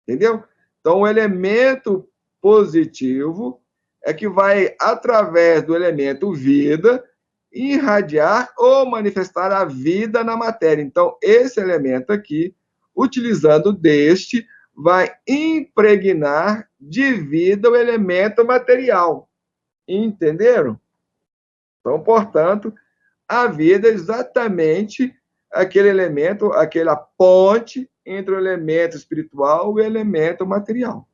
Entendeu? Então, o elemento positivo é que vai, através do elemento vida, irradiar ou manifestar a vida na matéria. Então, esse elemento aqui, utilizando deste, vai impregnar de vida o elemento material. Entenderam? Então, portanto, a vida é exatamente aquele elemento, aquela ponte entre o elemento espiritual e o elemento material.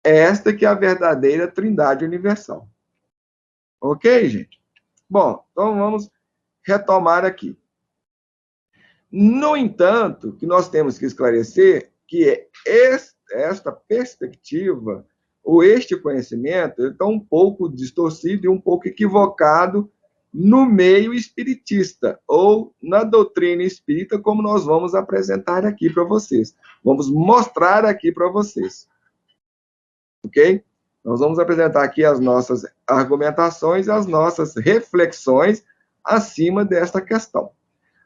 Esta que é a verdadeira trindade universal. Ok, gente? Bom, então vamos retomar aqui. No entanto, o que nós temos que esclarecer que esta perspectiva ou este conhecimento está um pouco distorcido e um pouco equivocado no meio espiritista ou na doutrina espírita, como nós vamos apresentar aqui para vocês. Vamos mostrar aqui para vocês. Ok? Nós vamos apresentar aqui as nossas argumentações, as nossas reflexões acima desta questão.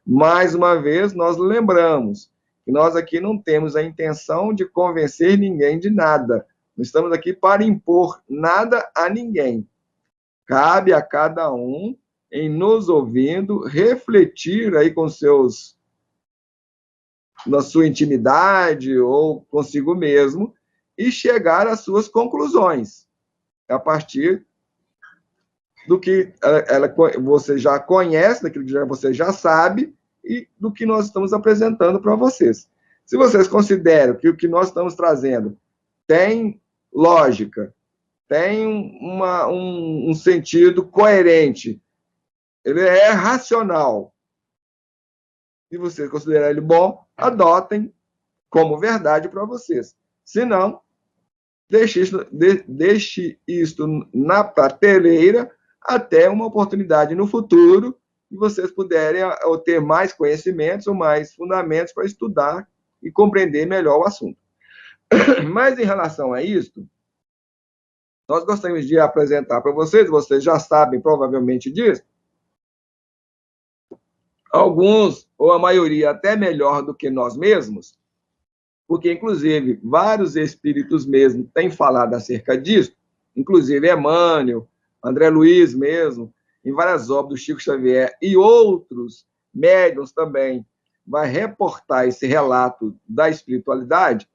Mais uma vez, nós lembramos que nós aqui não temos a intenção de convencer ninguém de nada. Não estamos aqui para impor nada a ninguém. Cabe a cada um, em nos ouvindo, refletir aí com na sua intimidade ou consigo mesmo, e chegar às suas conclusões, a partir do que você já conhece, daquilo que você já sabe, e do que nós estamos apresentando para vocês. Se vocês consideram que o que nós estamos trazendo tem lógica, tem um sentido coerente, ele é racional, e vocês considerarem ele bom, adotem como verdade para vocês. Se não, deixe isto na prateleira até uma oportunidade no futuro e vocês puderem ter mais conhecimentos ou mais fundamentos para estudar e compreender melhor o assunto. Mas em relação a isto, nós gostaríamos de apresentar para vocês já sabem provavelmente disso, alguns, ou a maioria até melhor do que nós mesmos, porque, inclusive, vários espíritos mesmo têm falado acerca disso, inclusive Emmanuel, André Luiz mesmo, em várias obras do Chico Xavier e outros médiuns também, vai reportar esse relato da espiritualidade,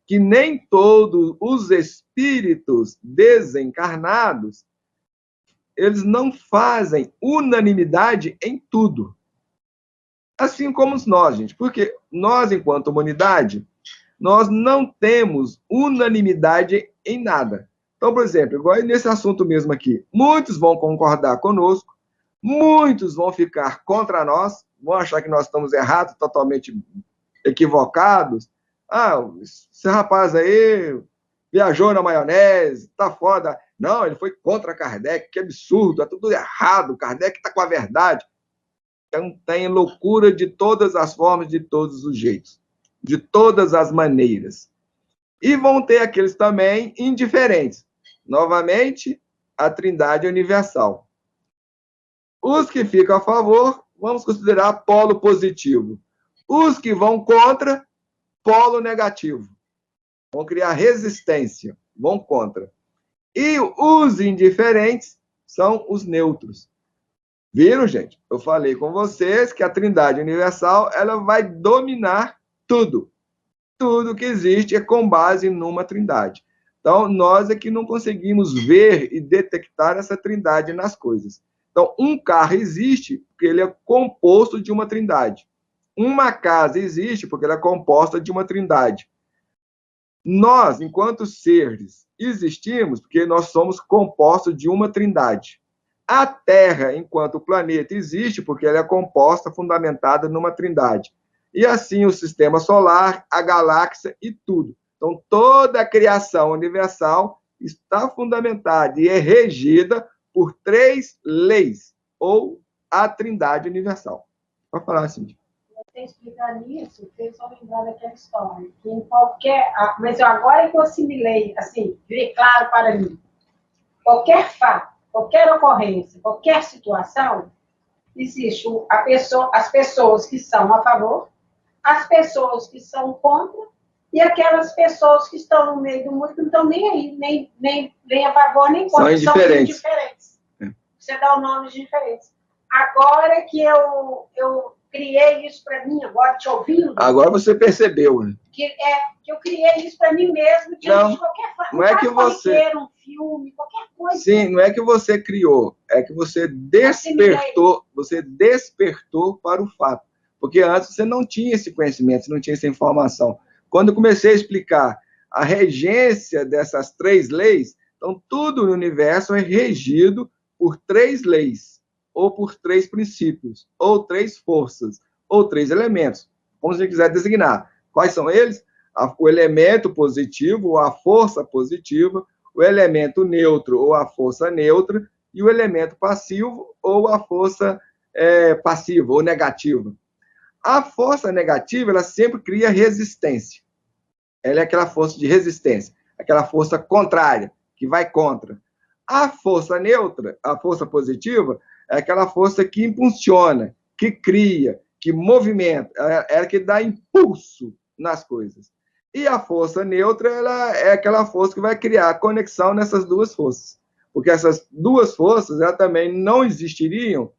que nem todos os espíritos desencarnados, eles não fazem unanimidade em tudo. Assim como nós, gente, porque nós, enquanto humanidade, nós não temos unanimidade em nada. Então, por exemplo, igual nesse assunto mesmo aqui, muitos vão concordar conosco, muitos vão ficar contra nós, vão achar que nós estamos errados, totalmente equivocados. Ah, esse rapaz aí viajou na maionese, tá foda. Não, ele foi contra Kardec, que absurdo, é tudo errado, Kardec está com a verdade. Então, tem loucura de todas as formas, de todos os jeitos, de todas as maneiras. E vão ter aqueles também indiferentes. Novamente, a Trindade Universal. Os que ficam a favor, vamos considerar polo positivo. Os que vão contra, polo negativo. Vão criar resistência, vão contra. E os indiferentes são os neutros. Viram, gente? Eu falei com vocês que a Trindade Universal ela vai dominar tudo. Tudo que existe é com base numa Trindade. Então, nós é que não conseguimos ver e detectar essa Trindade nas coisas. Então, um carro existe porque ele é composto de uma Trindade. Uma casa existe porque ela é composta de uma Trindade. Nós, enquanto seres, existimos porque nós somos compostos de uma Trindade. A Terra, enquanto planeta, existe porque ela é composta, fundamentada numa Trindade. E assim o sistema solar, a galáxia e tudo. Então, toda a criação universal está fundamentada e é regida por 3 leis, ou a Trindade Universal. Pode falar, assim. Você explicando isso, fez só lembrar daquela história, que em qualquer... Mas agora que eu assimilei, assim, veio claro para mim. Qualquer fato, qualquer ocorrência, qualquer situação, existe as pessoas que são a favor, as pessoas que são contra e aquelas pessoas que estão no meio do mundo que não estão nem aí, nem a favor, nem contra. São indiferentes. Você dá o nome de diferentes. Agora que eu criei isso para mim, agora te ouvindo... Agora você percebeu, né? Que eu criei isso para mim mesmo, diante de qualquer forma. Não é que você... um filme, qualquer coisa. Sim, não é que você criou, é que você despertou para o fato. Porque antes você não tinha esse conhecimento, você não tinha essa informação. Quando eu comecei a explicar a regência dessas 3 leis, então tudo no universo é regido por 3 leis, ou por 3 princípios, ou 3 forças, ou 3 elementos, como você quiser designar. Quais são eles? O elemento positivo, ou a força positiva, o elemento neutro, ou a força neutra, e o elemento passivo, ou a força passiva, ou negativa. A força negativa, ela sempre cria resistência. Ela é aquela força de resistência, aquela força contrária, que vai contra. A força neutra, a força positiva, é aquela força que impulsiona, que cria, que movimenta, é a que dá impulso nas coisas. E a força neutra, ela é aquela força que vai criar conexão nessas 2 forças. Porque essas 2 forças, elas também não existiriam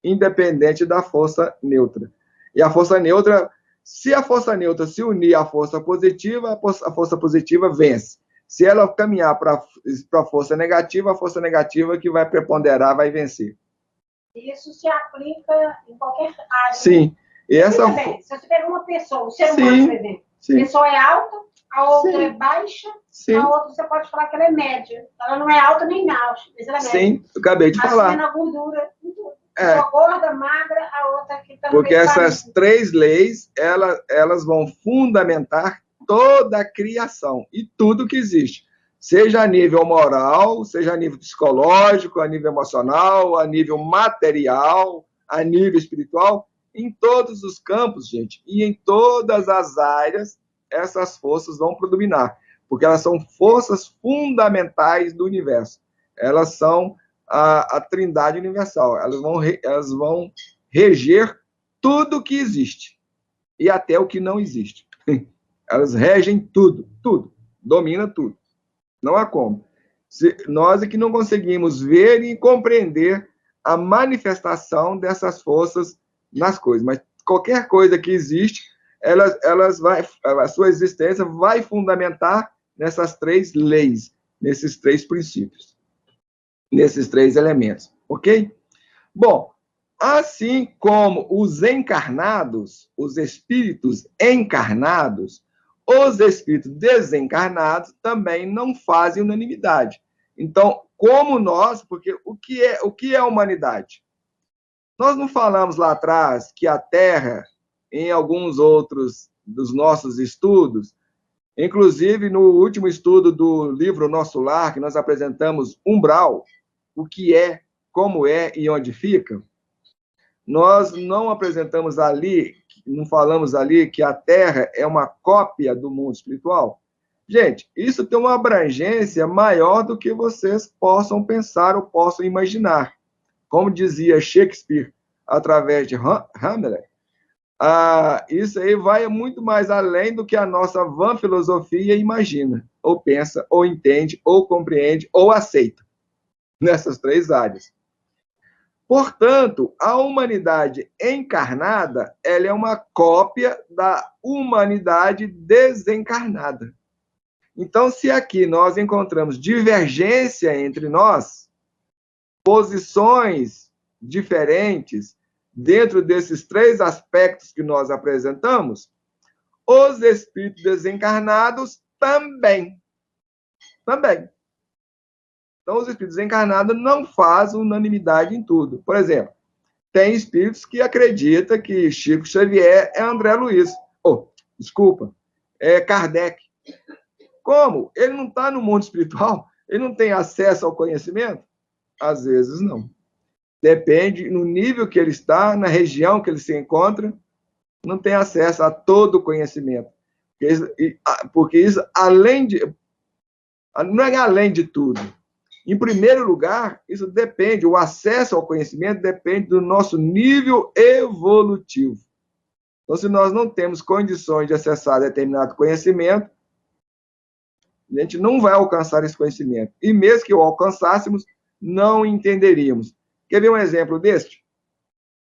independente da força neutra. E a força neutra, se a força neutra se unir à força positiva, a força positiva vence. Se ela caminhar para a força negativa que vai preponderar, vai vencer. Isso se aplica em qualquer área. Sim. E essa... bem, se você pega uma pessoa, um ser humano, por exemplo, a pessoa é alta, a outra é baixa, a outra você pode falar que ela é média. Ela não é alta nem baixa, mas ela é média. Sim, eu acabei de falar. Assim, na gordura, uma gorda, magra, a outra que está no Porque essas três leis, elas vão fundamentar toda a criação e tudo que existe. Seja a nível moral, seja a nível psicológico, a nível emocional, a nível material, a nível espiritual, em todos os campos, gente, e em todas as áreas, essas forças vão predominar, porque elas são forças fundamentais do universo. Elas são a trindade universal. Elas vão reger tudo que existe e até o que não existe. Elas regem tudo, tudo, domina tudo. Não há como. Nós é que não conseguimos ver e compreender a manifestação dessas forças nas coisas, mas qualquer coisa que existe, a sua existência vai fundamentar nessas três leis, nesses três princípios, nesses três elementos, ok? Bom, assim como os encarnados, os espíritos encarnados, os espíritos desencarnados também não fazem unanimidade. Então, como nós, porque o que é a humanidade? Nós não falamos lá atrás que a Terra, em alguns outros dos nossos estudos, inclusive no último estudo do livro Nosso Lar, que nós apresentamos umbral, o que é, como é e onde fica, nós não apresentamos ali, não falamos ali que a Terra é uma cópia do mundo espiritual? Gente, isso tem uma abrangência maior do que vocês possam pensar ou possam imaginar. Como dizia Shakespeare através de Hamlet, isso aí vai muito mais além do que a nossa vã filosofia imagina, ou pensa, ou entende, ou compreende, ou aceita, nessas três áreas. Portanto, a humanidade encarnada, ela é uma cópia da humanidade desencarnada. Então, se aqui nós encontramos divergência entre nós, posições diferentes dentro desses três aspectos que nós apresentamos, os espíritos desencarnados também. Também. Então, os espíritos desencarnados não fazem unanimidade em tudo. Por exemplo, tem espíritos que acreditam que Chico Xavier é André Luiz. É Kardec. Como? Ele não está no mundo espiritual? Ele não tem acesso ao conhecimento? Às vezes, não. Depende no nível que ele está, na região que ele se encontra, não tem acesso a todo o conhecimento. Porque isso além de... Não é além de tudo. Em primeiro lugar, isso depende, o acesso ao conhecimento depende do nosso nível evolutivo. Então, se nós não temos condições de acessar determinado conhecimento, a gente não vai alcançar esse conhecimento. E mesmo que o alcançássemos, não entenderíamos. Quer ver um exemplo deste?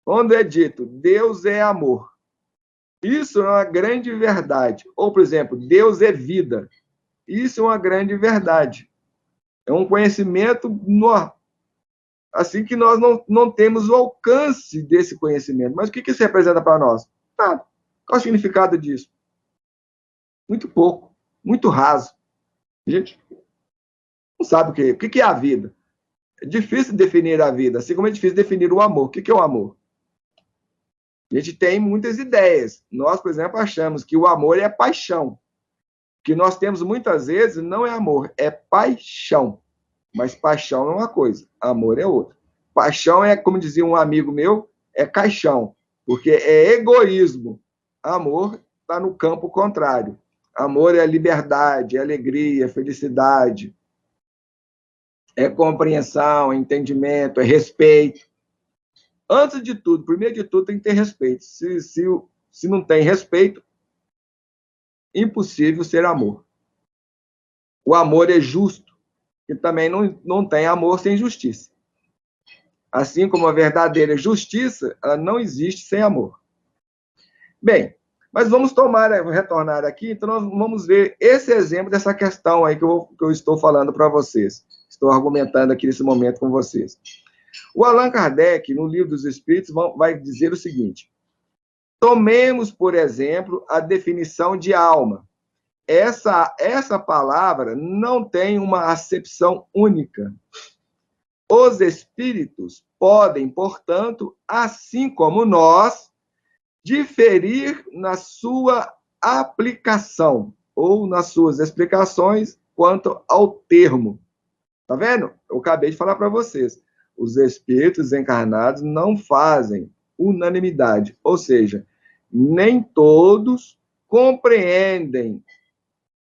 Onde é dito, Deus é amor. Isso é uma grande verdade. Ou, por exemplo, Deus é vida. Isso é uma grande verdade. É um conhecimento assim que nós não temos o alcance desse conhecimento. Mas o que isso representa para nós? Nada. Qual é o significado disso? Muito pouco, muito raso. A gente não sabe o que é a vida. É difícil definir a vida, assim como é difícil definir o amor. O que é o amor? A gente tem muitas ideias. Nós, por exemplo, achamos que o amor é paixão. O que nós temos muitas vezes não é amor, é paixão. Mas paixão é uma coisa, amor é outra. Paixão é, como dizia um amigo meu, é caixão, porque é egoísmo. Amor está no campo contrário. Amor é liberdade, é alegria, é felicidade, é compreensão, é entendimento, é respeito. Antes de tudo, primeiro de tudo, tem que ter respeito. Se não tem respeito, impossível ser amor. O amor é justo, e também não tem amor sem justiça. Assim como a verdadeira justiça, ela não existe sem amor. Bem, Mas vamos retornar aqui, então nós vamos ver esse exemplo dessa questão aí que eu estou falando para vocês. Estou argumentando aqui nesse momento com vocês. O Allan Kardec, no Livro dos Espíritos, vai dizer o seguinte: tomemos, por exemplo, a definição de alma. Essa palavra não tem uma acepção única. Os espíritos podem, portanto, assim como nós, diferir na sua aplicação ou nas suas explicações quanto ao termo. Tá vendo? Eu acabei de falar para vocês. Os espíritos encarnados não fazem unanimidade, ou seja, nem todos compreendem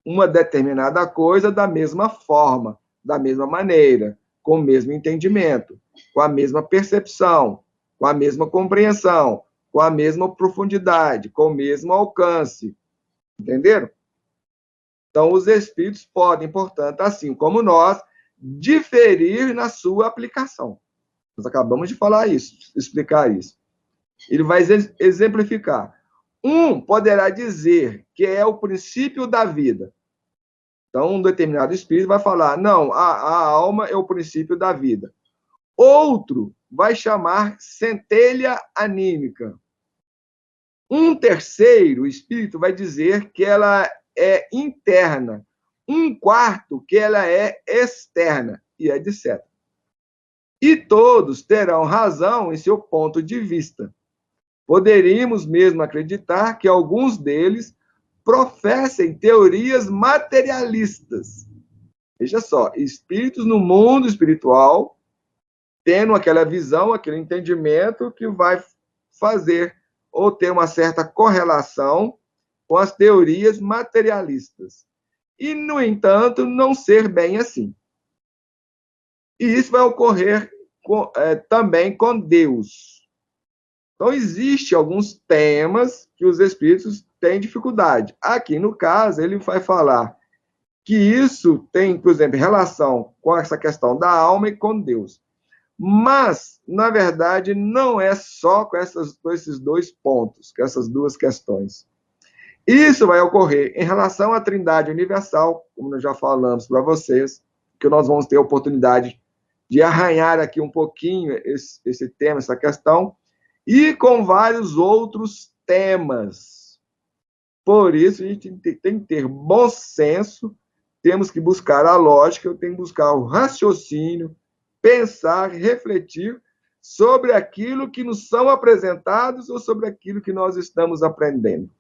uma determinada coisa da mesma forma, da mesma maneira, com o mesmo entendimento, com a mesma percepção, com a mesma compreensão, com a mesma profundidade, com o mesmo alcance. Entenderam? Então, os espíritos podem, portanto, assim como nós, diferir na sua aplicação. Nós acabamos de falar isso, explicar isso. Ele vai exemplificar. Um poderá dizer que é o princípio da vida. Então, um determinado espírito vai falar, não, a alma é o princípio da vida. Outro vai chamar centelha anímica. Um terceiro espírito vai dizer que ela é interna. Um quarto que ela é externa, e etc. E todos terão razão em seu ponto de vista. Poderíamos mesmo acreditar que alguns deles professem teorias materialistas. Veja só, espíritos no mundo espiritual, tendo aquela visão, aquele entendimento que vai fazer ou ter uma certa correlação com as teorias materialistas. E, no entanto, não ser bem assim. E isso vai ocorrer também com Deus. Então, existem alguns temas que os espíritos têm dificuldade. Aqui, no caso, ele vai falar que isso tem, por exemplo, relação com essa questão da alma e com Deus. Mas, na verdade, não é só com esses dois pontos, com essas duas questões. Isso vai ocorrer em relação à Trindade Universal, como nós já falamos para vocês, que nós vamos ter a oportunidade de arranhar aqui um pouquinho esse tema, essa questão, e com vários outros temas. Por isso, a gente tem que ter bom senso, temos que buscar a lógica, tem que buscar o raciocínio, pensar, refletir sobre aquilo que nos são apresentados ou sobre aquilo que nós estamos aprendendo.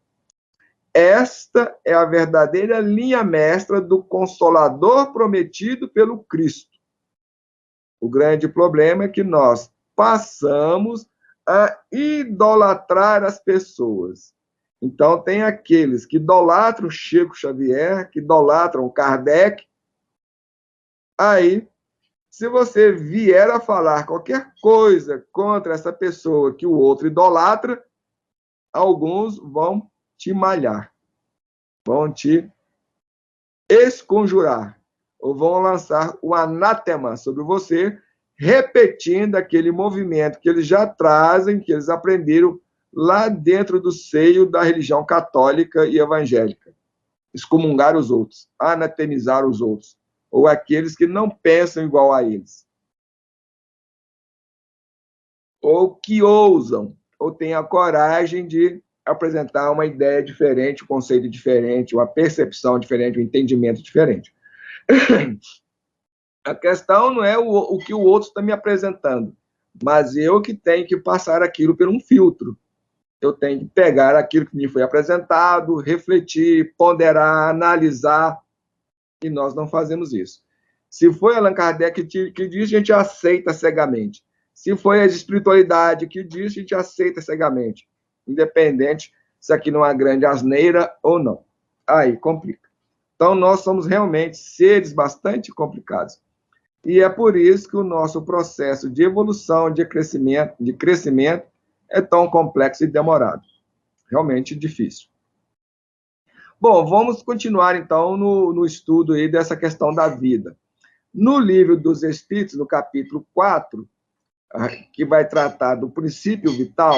Esta é a verdadeira linha mestra do Consolador prometido pelo Cristo. O grande problema é que nós passamos a idolatrar as pessoas. Então, tem aqueles que idolatram Chico Xavier, que idolatram Kardec. Aí, se você vier a falar qualquer coisa contra essa pessoa que o outro idolatra, alguns vão te malhar, vão te esconjurar, ou vão lançar o anátema sobre você, repetindo aquele movimento que eles já trazem, que eles aprenderam lá dentro do seio da religião católica e evangélica. Excomungar os outros, anatemizar os outros, ou aqueles que não pensam igual a eles. Ou que ousam, ou têm a coragem de apresentar uma ideia diferente, um conceito diferente, uma percepção diferente, um entendimento diferente. A questão não é o que o outro está me apresentando, mas eu que tenho que passar aquilo por um filtro. Eu tenho que pegar aquilo que me foi apresentado, refletir, ponderar, analisar, e nós não fazemos isso. Se foi Allan Kardec que diz, a gente aceita cegamente. Se foi a espiritualidade que diz, a gente aceita cegamente, independente se aqui não é uma grande asneira ou não. Aí complica. Então, nós somos realmente seres bastante complicados. E é por isso que o nosso processo de evolução, de crescimento é tão complexo e demorado. Realmente difícil. Bom, vamos continuar, então, no estudo aí dessa questão da vida. No Livro dos Espíritos, no capítulo 4, que vai tratar do princípio vital,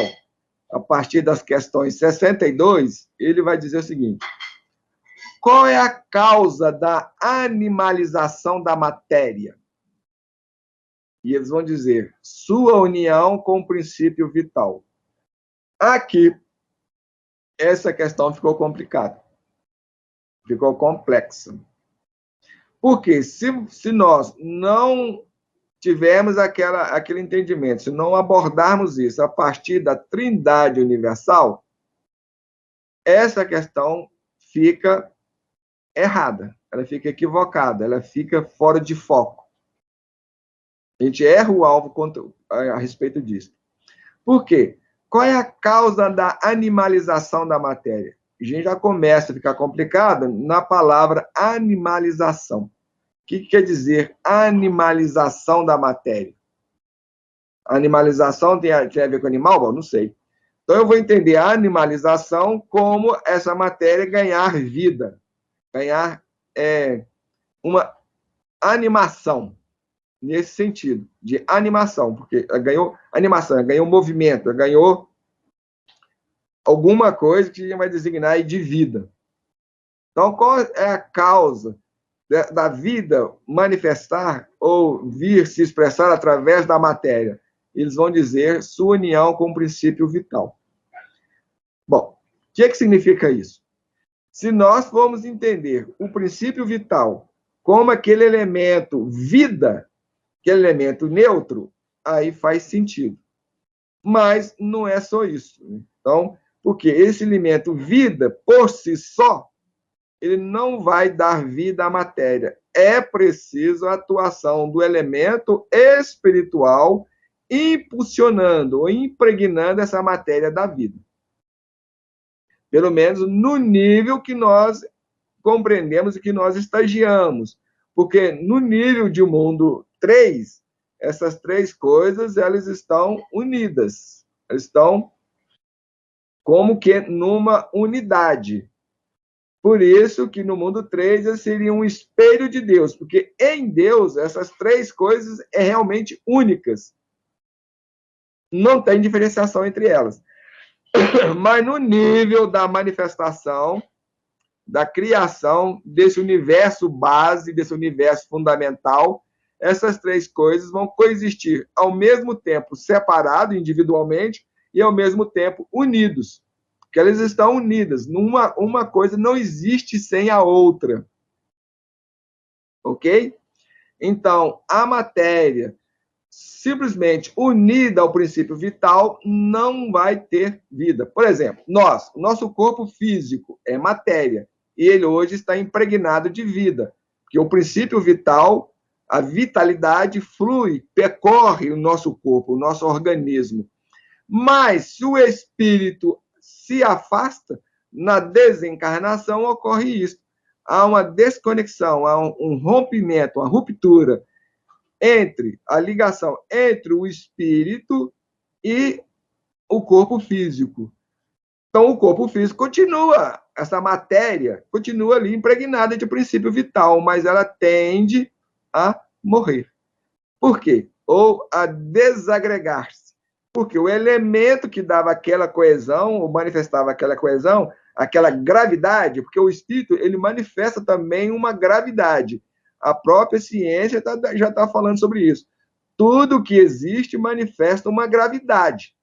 a partir das questões 62, ele vai dizer o seguinte: qual é a causa da animalização da matéria? E eles vão dizer, sua união com o princípio vital. Aqui, essa questão ficou complicada. Ficou complexa. Porque se nós não tivermos aquele entendimento, se não abordarmos isso a partir da Trindade Universal, essa questão fica errada, ela fica equivocada, ela fica fora de foco. A gente erra o alvo a respeito disso. Por quê? Qual é a causa da animalização da matéria? A gente já começa a ficar complicado na palavra animalização. O que quer dizer animalização da matéria? Animalização tem a ver com animal? Bom, não sei. Então eu vou entender a animalização como essa matéria ganhar vida, ganhar uma animação, nesse sentido, de animação, porque ela ganhou animação, ela ganhou movimento, ela ganhou alguma coisa que a gente vai designar aí de vida. Então, qual é a causa da vida manifestar ou vir se expressar através da matéria? Eles vão dizer sua união com o princípio vital. Bom, o que significa isso? Se nós formos entender o princípio vital como aquele elemento vida, aquele elemento neutro, aí faz sentido. Mas não é só isso. Então, porque esse elemento vida, por si só, ele não vai dar vida à matéria. É preciso a atuação do elemento espiritual impulsionando ou impregnando essa matéria da vida. Pelo menos no nível que nós compreendemos e que nós estagiamos. Porque no nível de mundo 3, essas três coisas elas estão unidas. Elas estão como que numa unidade. Por isso que no mundo 3 eles seriam um espelho de Deus, porque em Deus essas três coisas é realmente únicas. Não tem diferenciação entre elas. Mas no nível da manifestação, da criação desse universo base, desse universo fundamental, essas três coisas vão coexistir ao mesmo tempo separados individualmente e ao mesmo tempo unidos. Porque elas estão unidas. Uma coisa não existe sem a outra. Ok? Então, a matéria simplesmente unida ao princípio vital não vai ter vida. Por exemplo, o nosso corpo físico é matéria e ele hoje está impregnado de vida, porque o princípio vital, a vitalidade flui, percorre o nosso corpo, o nosso organismo. Mas se o espírito se afasta, na desencarnação ocorre isso. Há uma desconexão, há um rompimento, uma ruptura entre a ligação entre o espírito e o corpo físico. Então, o corpo físico continua, essa matéria continua ali impregnada de princípio vital, mas ela tende a morrer. Por quê? Ou a desagregar-se. Porque o elemento que dava aquela coesão, ou manifestava aquela coesão, aquela gravidade, porque o espírito ele manifesta também uma gravidade. A própria ciência já está falando sobre isso. Tudo que existe manifesta uma gravidade.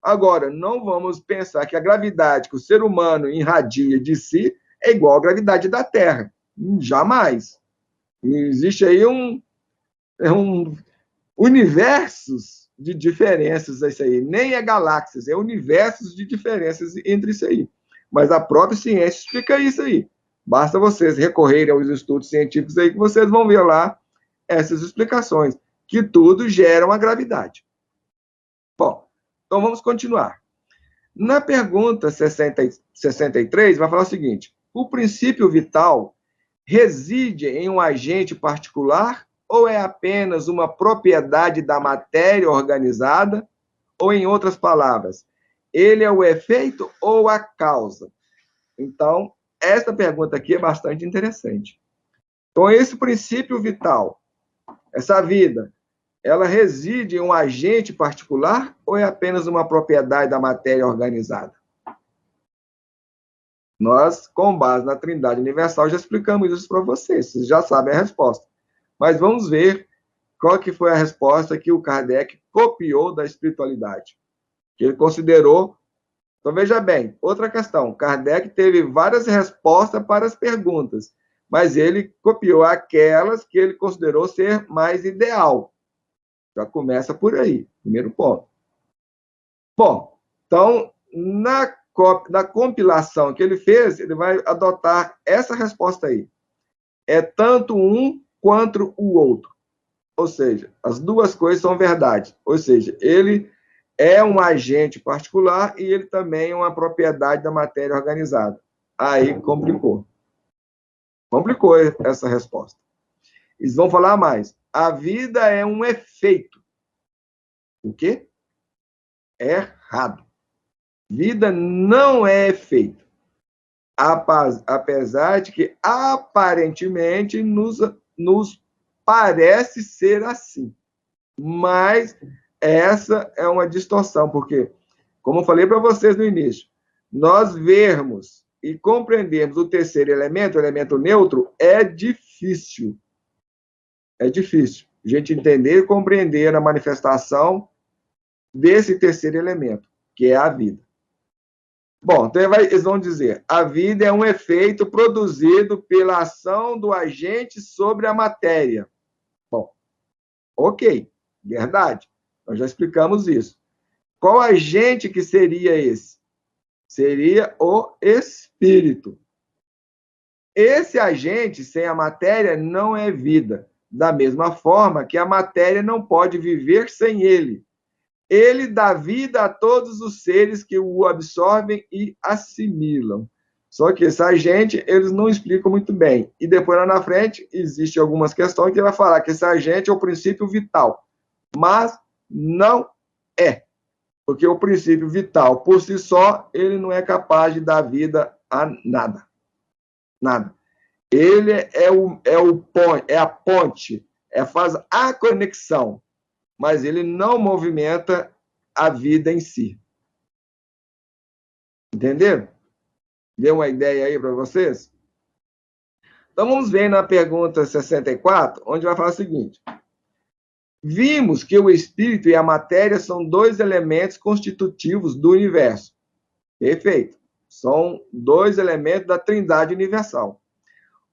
Agora, não vamos pensar que a gravidade que o ser humano irradia de si é igual à gravidade da Terra. Jamais. Existe aí um universos de diferenças isso aí. Nem é galáxias, é universos de diferenças entre isso aí. Mas a própria ciência explica isso aí. Basta vocês recorrerem aos estudos científicos aí que vocês vão ver lá essas explicações, que tudo gera uma gravidade. Bom, então vamos continuar. Na pergunta 63, vai falar o seguinte: o princípio vital reside em um agente particular ou é apenas uma propriedade da matéria organizada? Ou, em outras palavras, ele é o efeito ou a causa? Então, esta pergunta aqui é bastante interessante. Então, esse princípio vital, essa vida, ela reside em um agente particular ou é apenas uma propriedade da matéria organizada? Nós, com base na Trindade Universal, já explicamos isso para vocês. Vocês já sabem a resposta. Mas vamos ver qual que foi a resposta que o Kardec copiou da espiritualidade. Que ele considerou... Então, veja bem, outra questão. Kardec teve várias respostas para as perguntas, mas ele copiou aquelas que ele considerou ser mais ideal. Já começa por aí, primeiro ponto. Bom, então, na compilação que ele fez, ele vai adotar essa resposta aí. É tanto um quanto o outro. Ou seja, as duas coisas são verdade. Ou seja, ele é um agente particular e ele também é uma propriedade da matéria organizada. Aí complicou. Complicou essa resposta. Eles vão falar mais. A vida é um efeito. O quê? Errado. Vida não é efeito. Apesar de que aparentemente nos parece ser assim. Mas essa é uma distorção, porque, como eu falei para vocês no início, nós vermos e compreendermos o terceiro elemento, o elemento neutro, é difícil. É difícil a gente entender e compreender a manifestação desse terceiro elemento, que é a vida. Bom, então eles vão dizer, a vida é um efeito produzido pela ação do agente sobre a matéria. Bom, ok, verdade. Nós já explicamos isso. Qual agente que seria esse? Seria o espírito. Esse agente, sem a matéria, não é vida. Da mesma forma que a matéria não pode viver sem ele. Ele dá vida a todos os seres que o absorvem e assimilam. Só que esse agente, eles não explicam muito bem. E depois, lá na frente, existem algumas questões que ele vai falar que esse agente é o princípio vital. Mas não é. Porque o princípio vital, por si só, ele não é capaz de dar vida a nada. Nada. Ele é a ponte, faz a conexão, mas ele não movimenta a vida em si. Entenderam? Deu uma ideia aí para vocês? Então, vamos ver na pergunta 64, onde vai falar o seguinte. Vimos que o espírito e a matéria são dois elementos constitutivos do universo. Perfeito. São dois elementos da Trindade Universal.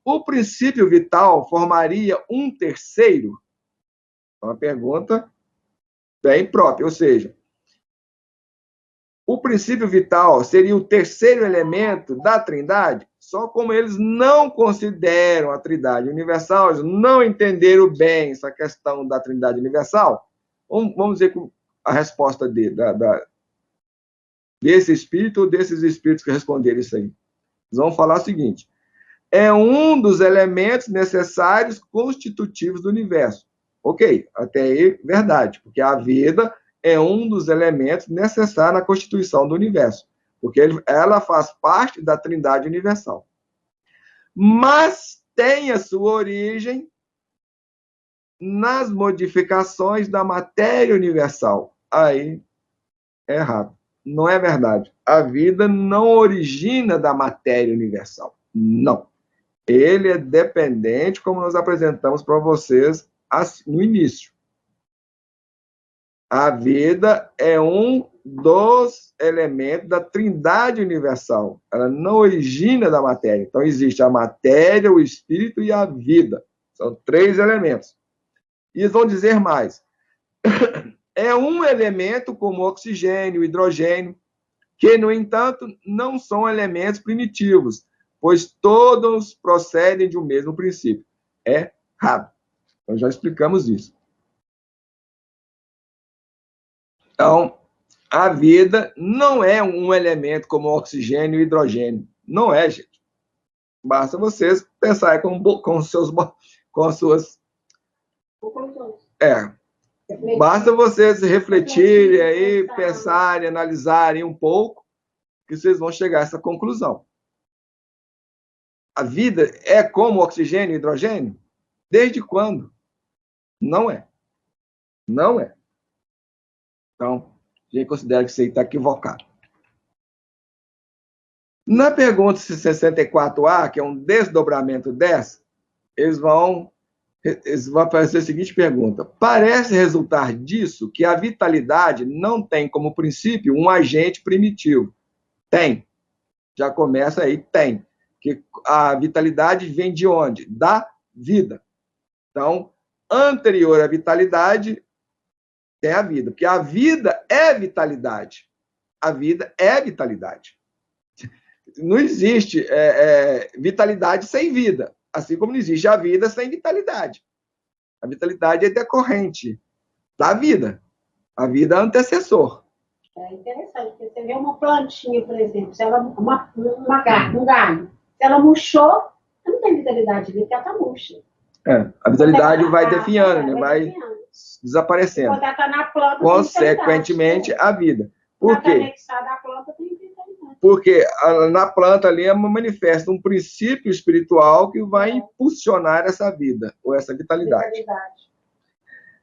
O princípio vital formaria um terceiro? Uma pergunta bem própria, ou seja, o princípio vital seria o terceiro elemento da Trindade? Só como eles não consideram a Trindade Universal, eles não entenderam bem essa questão da Trindade Universal, vamos dizer a resposta desse espírito ou desses espíritos que responderam isso aí. Eles vão falar o seguinte, é um dos elementos necessários constitutivos do universo. Ok, até aí, verdade, porque a vida é um dos elementos necessários na constituição do universo, porque ela faz parte da Trindade Universal. Mas tem a sua origem nas modificações da matéria universal. Aí é errado. Não é verdade. A vida não origina da matéria universal. Não. Ele é dependente, como nós apresentamos para vocês no início. A vida é um dos elementos da Trindade Universal. Ela não origina da matéria. Então, existe a matéria, o espírito e a vida. São três elementos. E eles vão dizer mais. É um elemento como oxigênio, hidrogênio, que, no entanto, não são elementos primitivos, pois todos procedem de um mesmo princípio. É errado. Nós já explicamos isso. Então, a vida não é um elemento como oxigênio e hidrogênio. Não é, gente. Basta vocês pensarem com suas... Basta vocês refletirem aí, pensarem, analisarem um pouco, que vocês vão chegar a essa conclusão. A vida é como oxigênio e hidrogênio? Desde quando? Não é. Não é. Então, a gente considera que isso aí está equivocado. Na pergunta 64A, que é um desdobramento dessa, eles vão fazer a seguinte pergunta: parece resultar disso que a vitalidade não tem como princípio um agente primitivo. Tem. Já começa aí, tem. Que a vitalidade vem de onde? Da vida. Então, anterior à vitalidade, tem a vida. Porque a vida é vitalidade. A vida é vitalidade. Não existe vitalidade sem vida. Assim como não existe a vida sem vitalidade. A vitalidade é decorrente da vida. A vida é antecessor. É interessante, porque você vê uma plantinha, por exemplo, se ela, um galho, se ela murchou, não tem vitalidade ali, porque ela está murcha. A vitalidade vai definhando, né? Vai desaparecendo. Quando ela está na planta, consequentemente, a vida. Por quê? Anexada à planta, tem vitalidade. Porque na planta ali manifesta um princípio espiritual que vai impulsionar essa vida, ou essa vitalidade.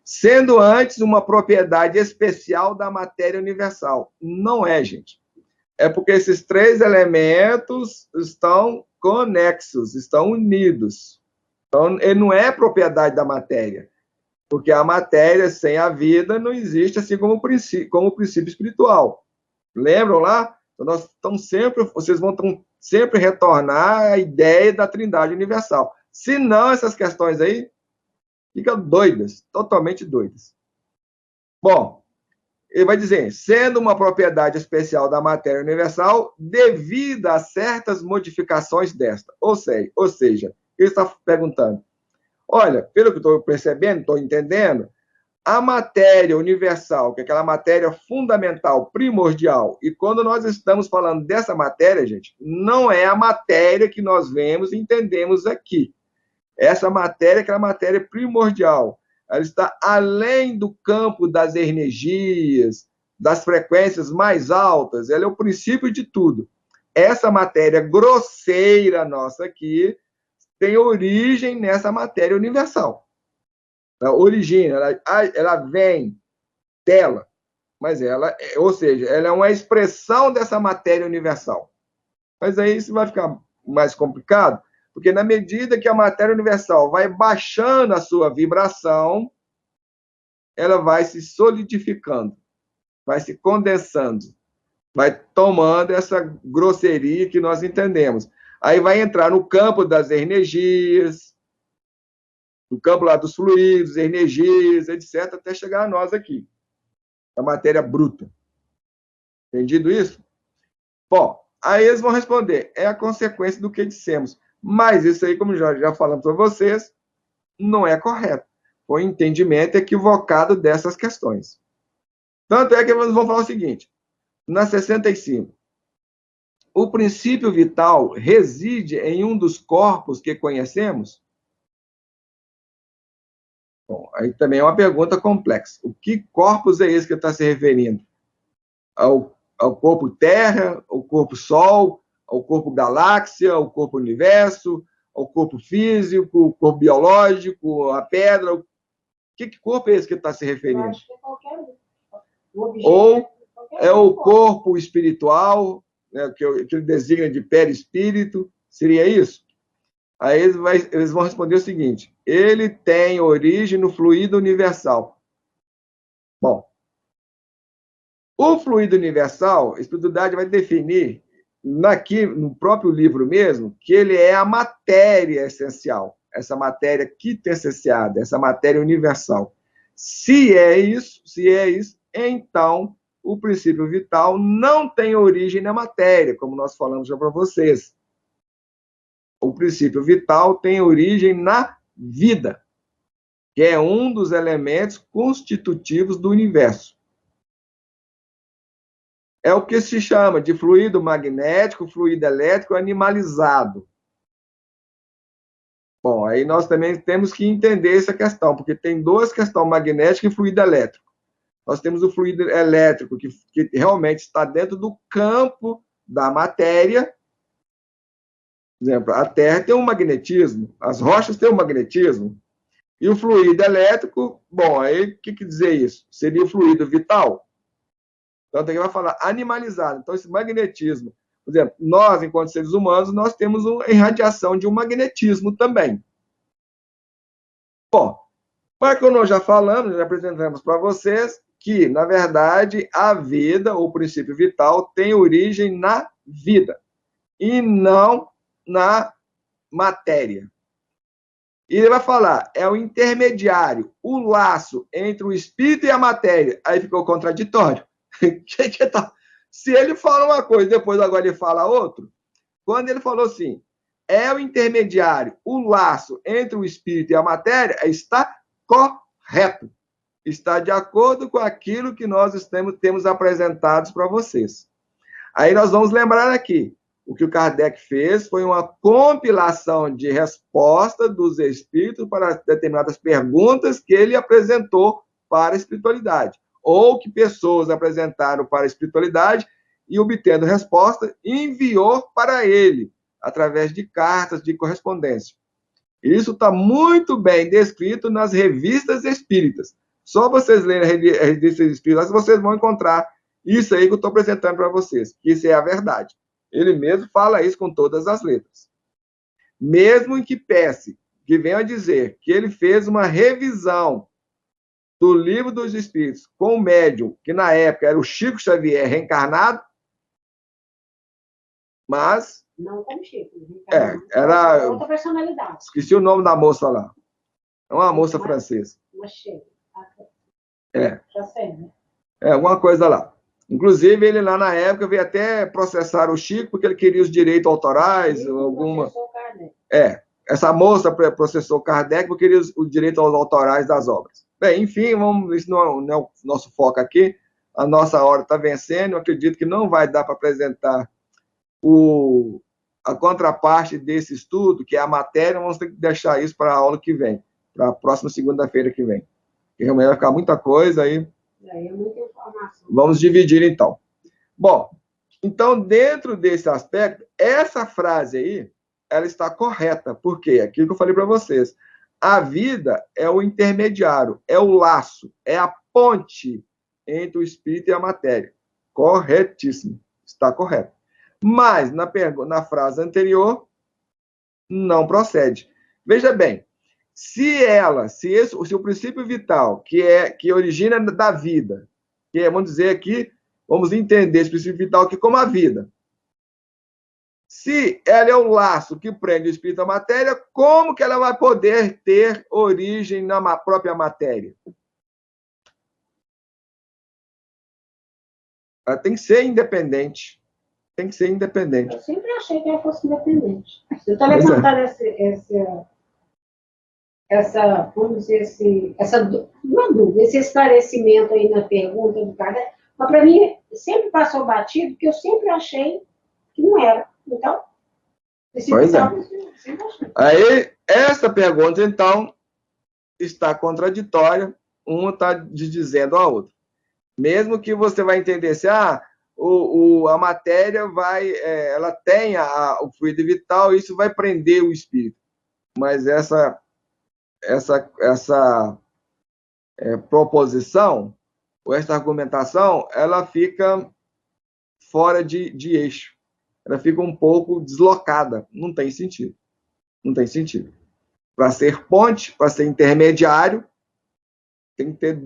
Sendo antes uma propriedade especial da matéria universal. Não é, gente. É porque esses três elementos estão conexos, estão unidos. Então, ele não é propriedade da matéria. Porque a matéria sem a vida não existe, assim como o princípio espiritual. Lembram lá? Então, vocês vão sempre retornar à ideia da Trindade Universal. Se não, essas questões aí ficam doidas, totalmente doidas. Bom, ele vai dizer, sendo uma propriedade especial da matéria universal, devida a certas modificações desta. Ou seja, ele está perguntando, olha, pelo que estou percebendo, estou entendendo, a matéria universal, que é aquela matéria fundamental, primordial, e quando nós estamos falando dessa matéria, gente, não é a matéria que nós vemos e entendemos aqui. Essa matéria é aquela matéria primordial. Ela está além do campo das energias, das frequências mais altas. Ela é o princípio de tudo. Essa matéria grosseira nossa aqui tem origem nessa matéria universal. Ela origina, ela vem dela, mas ou seja, ela é uma expressão dessa matéria universal. Mas aí isso vai ficar mais complicado, porque na medida que a matéria universal vai baixando a sua vibração, ela vai se solidificando, vai se condensando, vai tomando essa grosseria que nós entendemos. Aí vai entrar no campo das energias, no campo lá dos fluidos, energias, etc., até chegar a nós aqui, a matéria bruta. Entendido isso? Bom, aí eles vão responder, é a consequência do que dissemos. Mas isso aí, como já falamos para vocês, não é correto. O entendimento equivocado dessas questões. Tanto é que eles vão falar o seguinte, na 65, o princípio vital reside em um dos corpos que conhecemos? Bom, aí também é uma pergunta complexa. O que corpos é esse que está se referindo? Ao corpo Terra, ao corpo Sol, ao corpo Galáxia, ao corpo Universo, ao corpo físico, ao corpo biológico, a pedra? Que corpo é esse que está se referindo? Eu acho que é qualquer um. Ou é o corpo espiritual, né, que ele designa de perispírito? Seria isso? Aí eles vão responder o seguinte, ele tem origem no fluido universal. Bom, o fluido universal, a espiritualidade vai definir, no próprio livro mesmo, que ele é a matéria essencial, essa matéria quintessenciada, essa matéria universal. Se é isso, então o princípio vital não tem origem na matéria, como nós falamos já para vocês. O princípio vital tem origem na vida, que é um dos elementos constitutivos do universo. É o que se chama de fluido magnético, fluido elétrico animalizado. Bom, aí nós também temos que entender essa questão, porque tem duas questões, magnética e fluido elétrico. Nós temos o fluido elétrico, que realmente está dentro do campo da matéria. Por exemplo, a Terra tem um magnetismo, as rochas têm um magnetismo, E o fluido elétrico, bom, aí o que dizer isso? Seria o fluido vital? Então, tem que vai falar animalizado. Então, esse magnetismo, por exemplo, nós, enquanto seres humanos, nós temos uma irradiação de um magnetismo também. Bom, mas como nós já falamos, já apresentamos para vocês que, na verdade, a vida, o princípio vital, tem origem na vida e não na matéria. E ele vai falar, é o intermediário, o laço entre o espírito e a matéria. Aí ficou contraditório. Se ele fala uma coisa, depois agora ele fala outro, quando ele falou assim, é o intermediário, o laço entre o espírito e a matéria, está correto. Está de acordo com aquilo que nós temos apresentados para vocês. Aí nós vamos lembrar aqui, o que o Kardec fez foi uma compilação de respostas dos espíritos para determinadas perguntas que ele apresentou para a espiritualidade, ou que pessoas apresentaram para a espiritualidade e, obtendo resposta, enviou para ele, através de cartas de correspondência. Isso está muito bem descrito nas revistas espíritas. Só vocês lerem as revistas espíritas, vocês vão encontrar isso aí que eu estou apresentando para vocês, que isso é a verdade. Ele mesmo fala isso com todas as letras. Mesmo em que peça, que venha a dizer que ele fez uma revisão do Livro dos Espíritos com o médium, que na época era o Chico Xavier reencarnado, mas... Não como Chico. Era... outra personalidade. Esqueci o nome da moça lá. É uma moça francesa. Já sei, né? Alguma coisa lá. Inclusive, ele lá na época veio até processar o Chico porque ele queria os direitos autorais, ou alguma... Essa moça processou Kardec porque queria os direitos autorais das obras. Bem, enfim, isso não é o nosso foco aqui. A nossa hora está vencendo. Eu acredito que não vai dar para apresentar a contraparte desse estudo, que é a matéria. Vamos ter que deixar isso para a aula que vem, para a próxima segunda-feira que vem. Porque realmente vai ficar muita coisa aí. É muita informação. Vamos dividir, então. Bom, então, dentro desse aspecto, essa frase aí, ela está correta. Por quê? Aquilo que eu falei para vocês. A vida é o intermediário, é o laço, é a ponte entre o espírito e a matéria. Corretíssimo. Está correto. Mas, na frase anterior, não procede. Veja bem, se o princípio vital, que origina da vida, que é, vamos dizer aqui, vamos entender esse princípio vital aqui como a vida. Se ela é o laço que prende o espírito à matéria, como que ela vai poder ter origem na própria matéria? Ela tem que ser independente. Tem que ser independente. Eu sempre achei que ela fosse independente. Você está levantando vamos dizer, uma dúvida, esse esclarecimento aí na pergunta do Kardec, mas para mim sempre passou batido, porque eu sempre achei que não era. Então, pois é. Aí, essa pergunta, então, está contraditória, uma está dizendo a outra. Mesmo que você vai entender se a matéria ela tem o fluido vital, isso vai prender o espírito. Mas essa proposição, ou essa argumentação, ela fica fora de eixo. Ela fica um pouco deslocada. Não tem sentido. Não tem sentido. Para ser ponte, para ser intermediário, tem que ter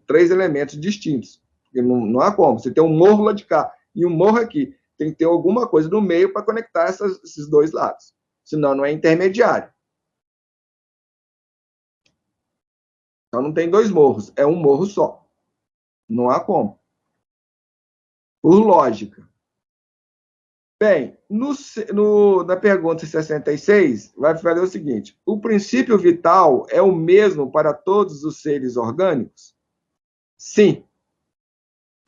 três elementos distintos. Porque não há como. Você tem um morro lá de cá e um morro aqui. Tem que ter alguma coisa no meio para conectar esses dois lados. Senão não é intermediário. Então não tem dois morros, é um morro só. Não há como. Por lógica. Bem, na pergunta 66, vai fazer o seguinte: o princípio vital é o mesmo para todos os seres orgânicos? Sim.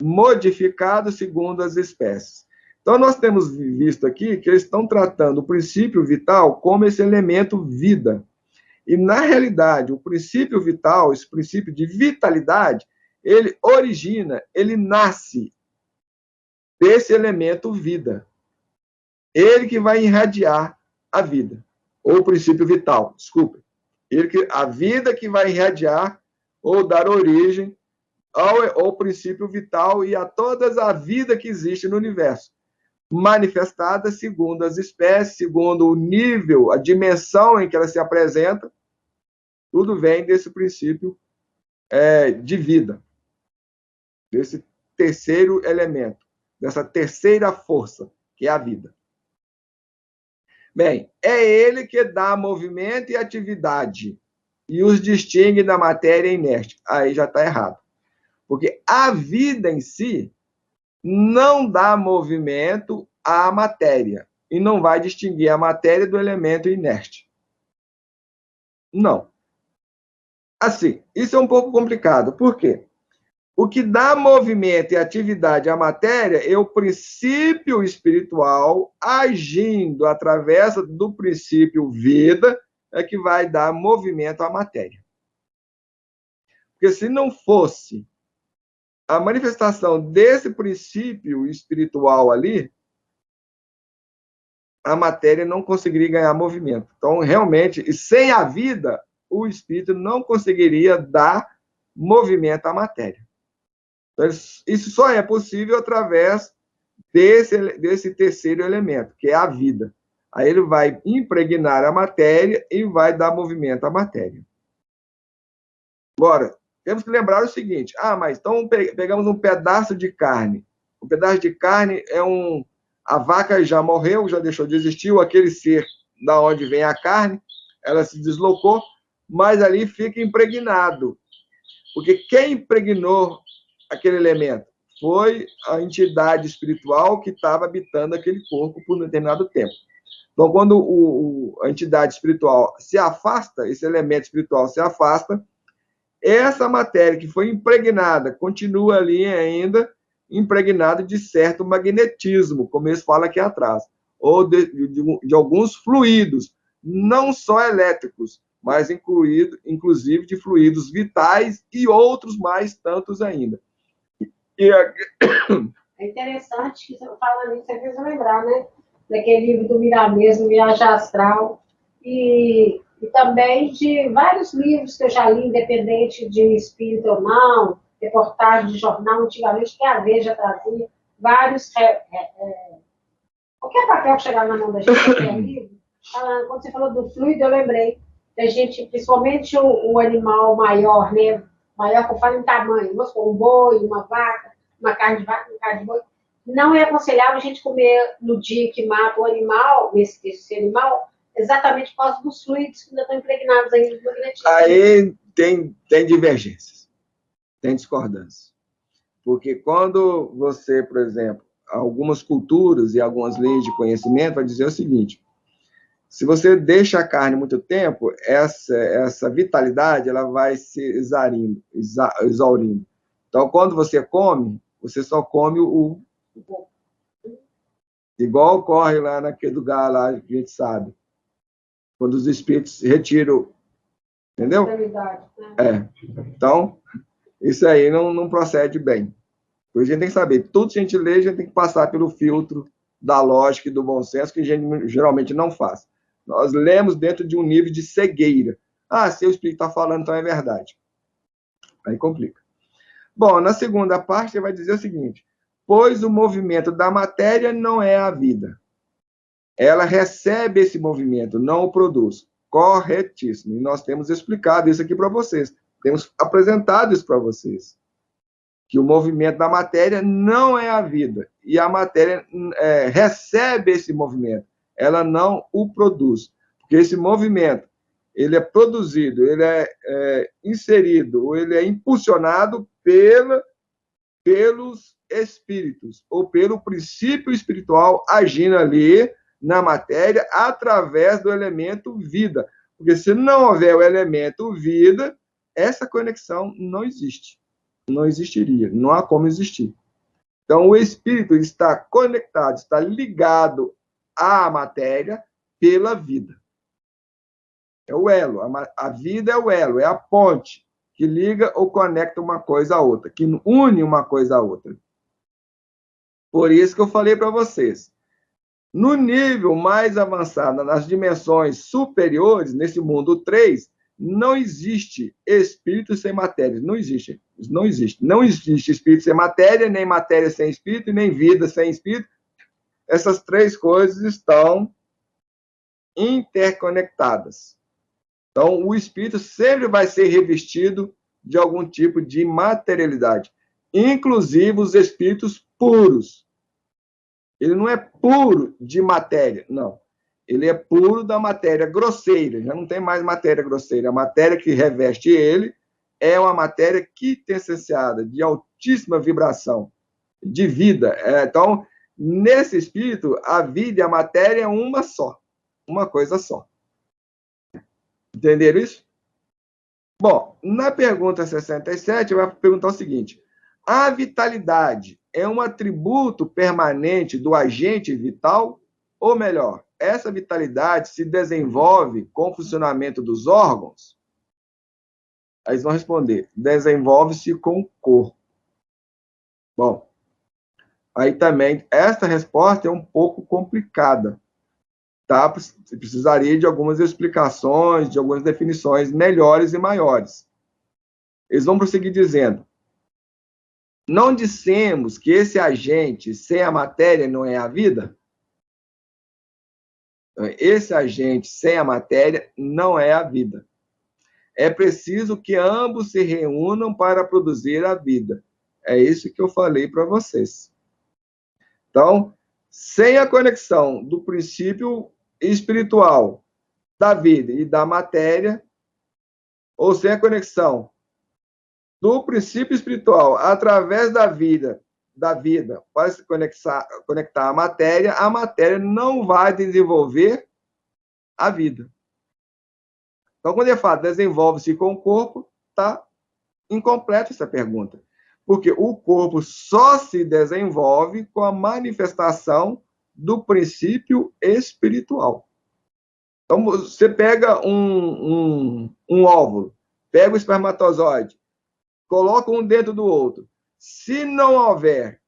Modificado segundo as espécies. Então, nós temos visto aqui que eles estão tratando o princípio vital como esse elemento vida. E, na realidade, o princípio vital, esse princípio de vitalidade, ele nasce desse elemento vida. Ele que vai irradiar a vida. Ou o princípio vital, desculpe. A vida que vai irradiar ou dar origem ao princípio vital e a toda a vida que existe no universo, manifestada segundo as espécies, segundo o nível, a dimensão em que ela se apresenta, tudo vem desse princípio de vida, desse terceiro elemento, dessa terceira força, que é a vida. Bem, é ele que dá movimento e atividade e os distingue da matéria inerte. Aí já está errado. Porque a vida em si não dá movimento à matéria e não vai distinguir a matéria do elemento inerte. Não. Assim, isso é um pouco complicado. Por quê? O que dá movimento e atividade à matéria é o princípio espiritual agindo através do princípio vida, é que vai dar movimento à matéria. Porque se não fosse a manifestação desse princípio espiritual ali, a matéria não conseguiria ganhar movimento. Então, realmente, e sem a vida, o espírito não conseguiria dar movimento à matéria. Então, isso só é possível através desse terceiro elemento, que é a vida. Aí ele vai impregnar a matéria e vai dar movimento à matéria. Agora, temos que lembrar o seguinte: mas então pegamos um pedaço de carne. O pedaço de carne a vaca já morreu, já deixou de existir, aquele ser da onde vem a carne, ela se deslocou, mas ali fica impregnado. Porque quem impregnou aquele elemento foi a entidade espiritual que estava habitando aquele corpo por um determinado tempo. Então, quando a entidade espiritual se afasta, esse elemento espiritual se afasta, essa matéria que foi impregnada continua ali ainda impregnada de certo magnetismo, como eles falam aqui atrás, ou de alguns fluidos, não só elétricos, mas inclusive de fluidos vitais e outros mais tantos ainda. É interessante que você fala nisso, você fez lembrar, né? Daquele livro do Miramês, Viagem Astral, e também de vários livros que eu já li, independente de espírito ou não, reportagem de jornal, antigamente, que a Veja trazia vários. Qualquer papel que chegar na mão da gente, qualquer livro, quando você falou do fluido, eu lembrei da gente, principalmente o animal maior, né? Maior que eu falo em tamanho, vamos supor, um boi, uma vaca, uma carne de vaca, uma carne de boi. Não é aconselhável a gente comer no dia que mata o animal, esse animal, exatamente por causa dos fluidos que ainda estão impregnados aí no magnetismo. Aí tem divergências, tem discordância. Porque quando você, por exemplo, algumas culturas e algumas linhas de conhecimento vai dizer o seguinte: se você deixa a carne muito tempo, essa vitalidade ela vai se exaurindo. Então, quando você come, você só come o igual ocorre lá naquele lugar lá que a gente sabe, quando os espíritos retiram, entendeu? Então, isso aí não procede bem. A gente tem que saber, tudo que a gente lê, a gente tem que passar pelo filtro da lógica e do bom senso, que a gente geralmente não faz. Nós lemos dentro de um nível de cegueira. Se o espírito está falando, então é verdade. Aí complica. Bom, na segunda parte, ele vai dizer o seguinte: pois o movimento da matéria não é a vida. Ela recebe esse movimento, não o produz. Corretíssimo. E nós temos explicado isso aqui para vocês. Temos apresentado isso para vocês. Que o movimento da matéria não é a vida. E a matéria recebe esse movimento. Ela não o produz. Porque esse movimento, ele é produzido, ele é inserido, ou ele é impulsionado pelos espíritos, ou pelo princípio espiritual agindo ali na matéria através do elemento vida. Porque se não houver o elemento vida, essa conexão não existe. Não existiria, não há como existir. Então, o espírito está conectado, está ligado à matéria pela vida. É o elo, a vida é o elo, é a ponte que liga ou conecta uma coisa à outra, que une uma coisa à outra. Por isso que eu falei para vocês, no nível mais avançado, nas dimensões superiores, nesse mundo 3, não existe espírito sem matéria. Não existe. Não existe. Não existe espírito sem matéria, nem matéria sem espírito, nem vida sem espírito. Essas três coisas estão interconectadas. Então, o espírito sempre vai ser revestido de algum tipo de materialidade, inclusive os espíritos puros. Ele não é puro de matéria, não. Ele é puro da matéria grosseira, já não tem mais matéria grosseira. A matéria que reveste ele é uma matéria quintessenciada, de altíssima vibração, de vida. Então, nesse espírito, a vida e a matéria é uma só, uma coisa só. Entenderam isso? Bom, na pergunta 67, vai perguntar o seguinte: a vitalidade é um atributo permanente do agente vital? Ou melhor, essa vitalidade se desenvolve com o funcionamento dos órgãos? Aí eles vão responder: desenvolve-se com o corpo. Bom, aí também, essa resposta é um pouco complicada. Tá? Precisaria de algumas explicações, de algumas definições melhores e maiores. Eles vão prosseguir dizendo: não dissemos que esse agente sem a matéria não é a vida? Esse agente sem a matéria não é a vida. É preciso que ambos se reúnam para produzir a vida. É isso que eu falei para vocês. Então, sem a conexão do princípio espiritual da vida e da matéria, ou sem a conexão do princípio espiritual através da vida para se conectar à matéria, a matéria não vai desenvolver a vida. Então, quando ele fala desenvolve-se com o corpo, está incompleta essa pergunta. Porque o corpo só se desenvolve com a manifestação do princípio espiritual. Então, você pega um óvulo, pega o espermatozoide, coloca um dentro do outro. Se não houver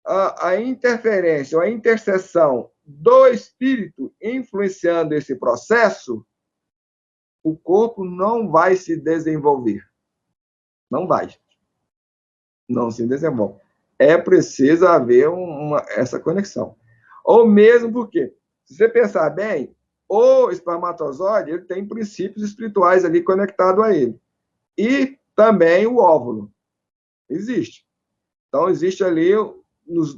a interferência ou a interseção do espírito influenciando esse processo, o corpo não vai se desenvolver. Não vai. Não se desenvolve. É preciso haver essa conexão. Ou mesmo porque, se você pensar bem, o espermatozoide ele tem princípios espirituais ali conectados a ele. E também o óvulo. Existe. Então, existe ali,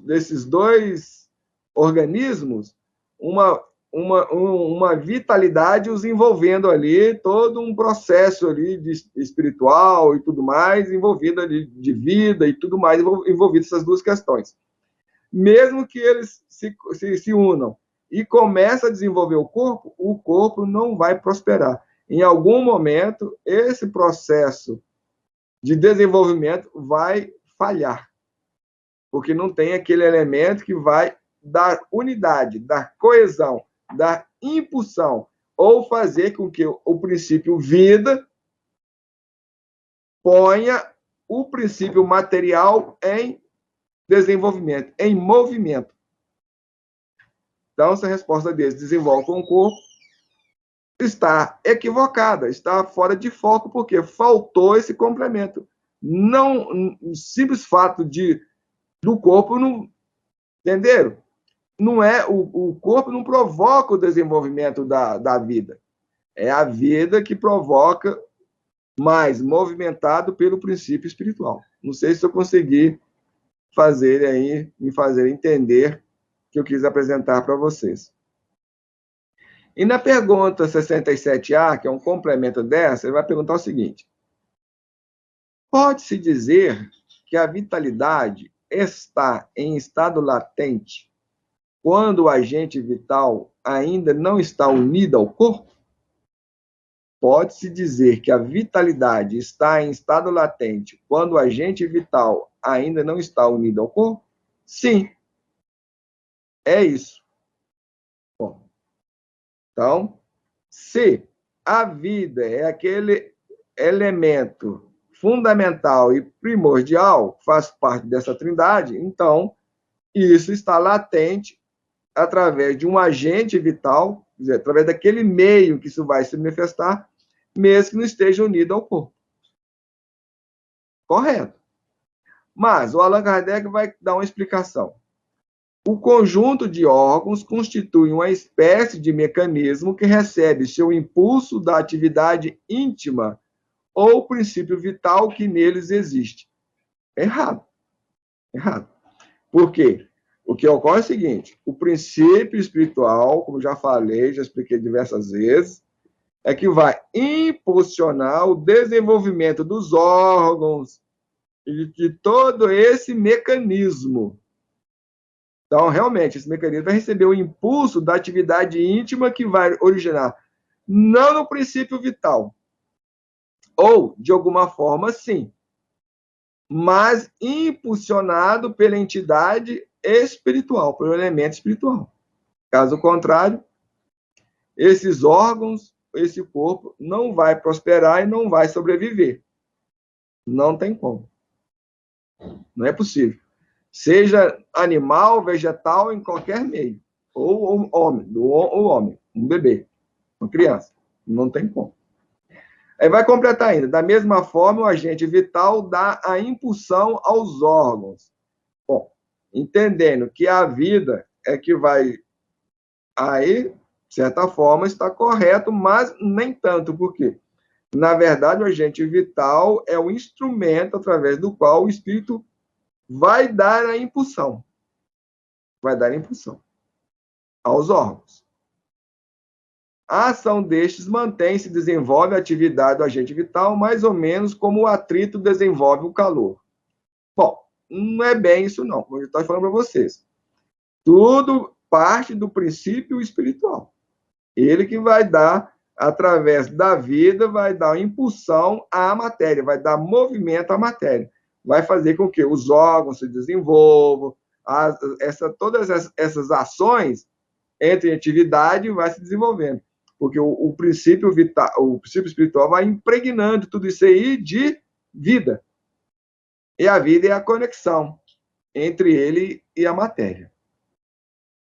nesses dois organismos, uma vitalidade os envolvendo ali, todo um processo ali espiritual e tudo mais, envolvido ali de vida e tudo mais, envolvido essas duas questões. Mesmo que eles se unam e comecem a desenvolver o corpo não vai prosperar. Em algum momento, esse processo de desenvolvimento vai falhar, porque não tem aquele elemento que vai dar unidade, dar coesão, dar impulsão, ou fazer com que o princípio vida ponha o princípio material em desenvolvimento, em movimento. Então, essa resposta deles, desenvolve com o corpo, está equivocada, está fora de foco, porque faltou esse complemento. Não, o simples fato do corpo não, entenderam? Não é o corpo não provoca o desenvolvimento da vida. É a vida que provoca, mais movimentado pelo princípio espiritual. Não sei se eu consegui me fazer entender o que eu quis apresentar para vocês. E na pergunta 67A, que é um complemento dessa, ele vai perguntar o seguinte: pode-se dizer que a vitalidade está em estado latente quando o agente vital ainda não está unido ao corpo? Pode-se dizer que a vitalidade está em estado latente quando o agente vital ainda não está unido ao corpo? Sim, é isso. Bom, então, se a vida é aquele elemento fundamental e primordial, faz parte dessa trindade, então, isso está latente através de um agente vital, quer dizer, através daquele meio que isso vai se manifestar, mesmo que não esteja unido ao corpo. Correto. Mas o Allan Kardec vai dar uma explicação. O conjunto de órgãos constitui uma espécie de mecanismo que recebe seu impulso da atividade íntima ou princípio vital que neles existe. Errado. Errado. Por quê? O que ocorre é o seguinte: o princípio espiritual, como já falei, já expliquei diversas vezes, é que vai impulsionar o desenvolvimento dos órgãos e de todo esse mecanismo. Então, realmente, esse mecanismo vai receber o impulso da atividade íntima que vai originar, não no princípio vital, ou, de alguma forma, sim, mas impulsionado pela entidade espiritual, pelo elemento espiritual. Caso contrário, esses órgãos, esse corpo, não vai prosperar e não vai sobreviver. Não tem como. Não é possível. Seja animal, vegetal, em qualquer meio. Ou homem, um bebê, uma criança. Não tem como. Aí vai completar ainda. Da mesma forma, o agente vital dá a impulsão aos órgãos. Bom, entendendo que a vida é que vai... Aí, de certa forma, está correto, mas nem tanto. Por quê? Na verdade, o agente vital é o instrumento através do qual o espírito vai dar a impulsão. Vai dar a impulsão aos órgãos. A ação destes mantém-se e desenvolve a atividade do agente vital mais ou menos como o atrito desenvolve o calor. Bom, não é bem isso não, como eu estou falando para vocês. Tudo parte do princípio espiritual. Ele que vai dar, através da vida, vai dar impulsão à matéria, vai dar movimento à matéria. Vai fazer com que os órgãos se desenvolvam, todas essas ações entre atividade vai se desenvolvendo. Porque o princípio vital, o princípio espiritual vai impregnando tudo isso aí de vida. E a vida é a conexão entre ele e a matéria.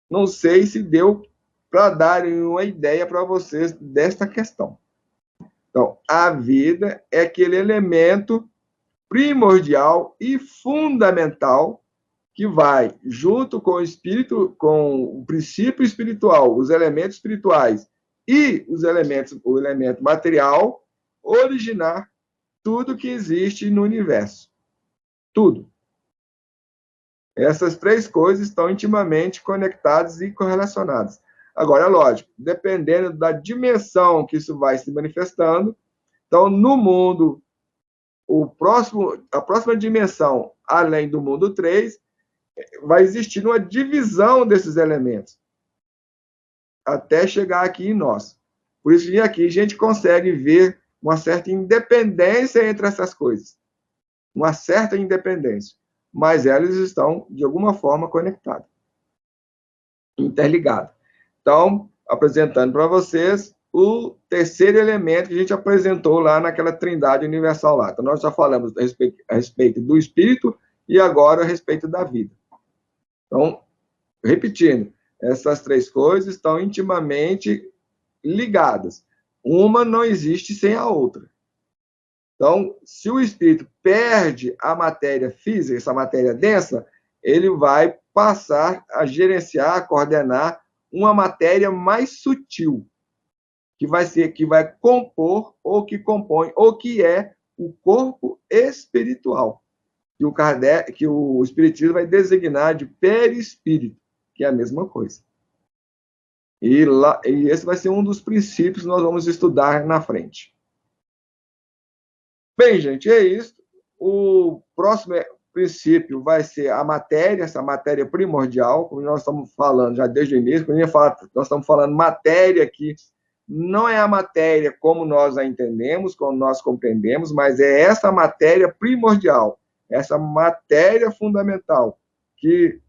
Não sei se deu para dar uma ideia para vocês desta questão. Então, a vida é aquele elemento primordial e fundamental que vai, junto com o espírito, com o princípio espiritual, os elementos espirituais e o elemento material, originar tudo que existe no universo. Tudo. Essas três coisas estão intimamente conectadas e correlacionadas. Agora, é lógico, dependendo da dimensão que isso vai se manifestando, então, no mundo, a próxima dimensão, além do mundo 3, vai existir uma divisão desses elementos, até chegar aqui em nós. Por isso que aqui a gente consegue ver uma certa independência entre essas coisas. Uma certa independência. Mas elas estão, de alguma forma, conectadas. Interligadas. Então, apresentando para vocês o terceiro elemento que a gente apresentou lá naquela trindade universal lá. Então, nós já falamos a respeito do espírito e agora a respeito da vida. Então, repetindo, essas três coisas estão intimamente ligadas. Uma não existe sem a outra. Então, se o espírito perde a matéria física, essa matéria densa, ele vai passar a gerenciar, a coordenar uma matéria mais sutil, que vai compor ou que compõe ou que é o corpo espiritual, que o espiritismo vai designar de perispírito, que é a mesma coisa. E esse vai ser um dos princípios que nós vamos estudar na frente. Bem, gente, é isso. O próximo princípio vai ser a matéria, essa matéria primordial, como nós estamos falando já desde o início, nós estamos falando matéria aqui, não é a matéria como nós a entendemos, como nós compreendemos, mas é essa matéria primordial, essa matéria fundamental, que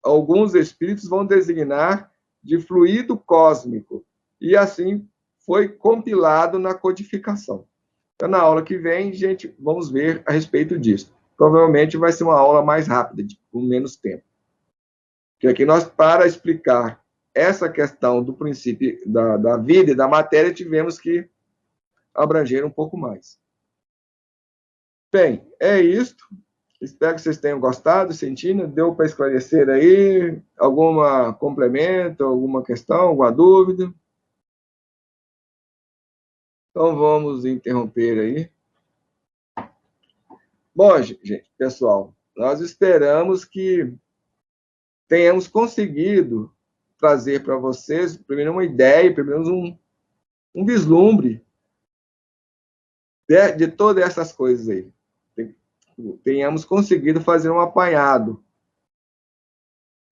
alguns espíritos vão designar de fluido cósmico, e assim foi compilado na codificação. Então, na aula que vem, gente, vamos ver a respeito disso. Provavelmente vai ser uma aula mais rápida, com menos tempo. Porque aqui nós, para explicar essa questão do princípio da vida e da matéria, tivemos que abranger um pouco mais. Bem, é isto. Espero que vocês tenham gostado, sentindo. Deu para esclarecer aí algum complemento, alguma questão, alguma dúvida? Então, vamos interromper aí. Bom, gente, pessoal, nós esperamos que tenhamos conseguido trazer para vocês, primeiro, uma ideia, pelo menos um vislumbre de todas essas coisas aí. Tenhamos conseguido fazer um apanhado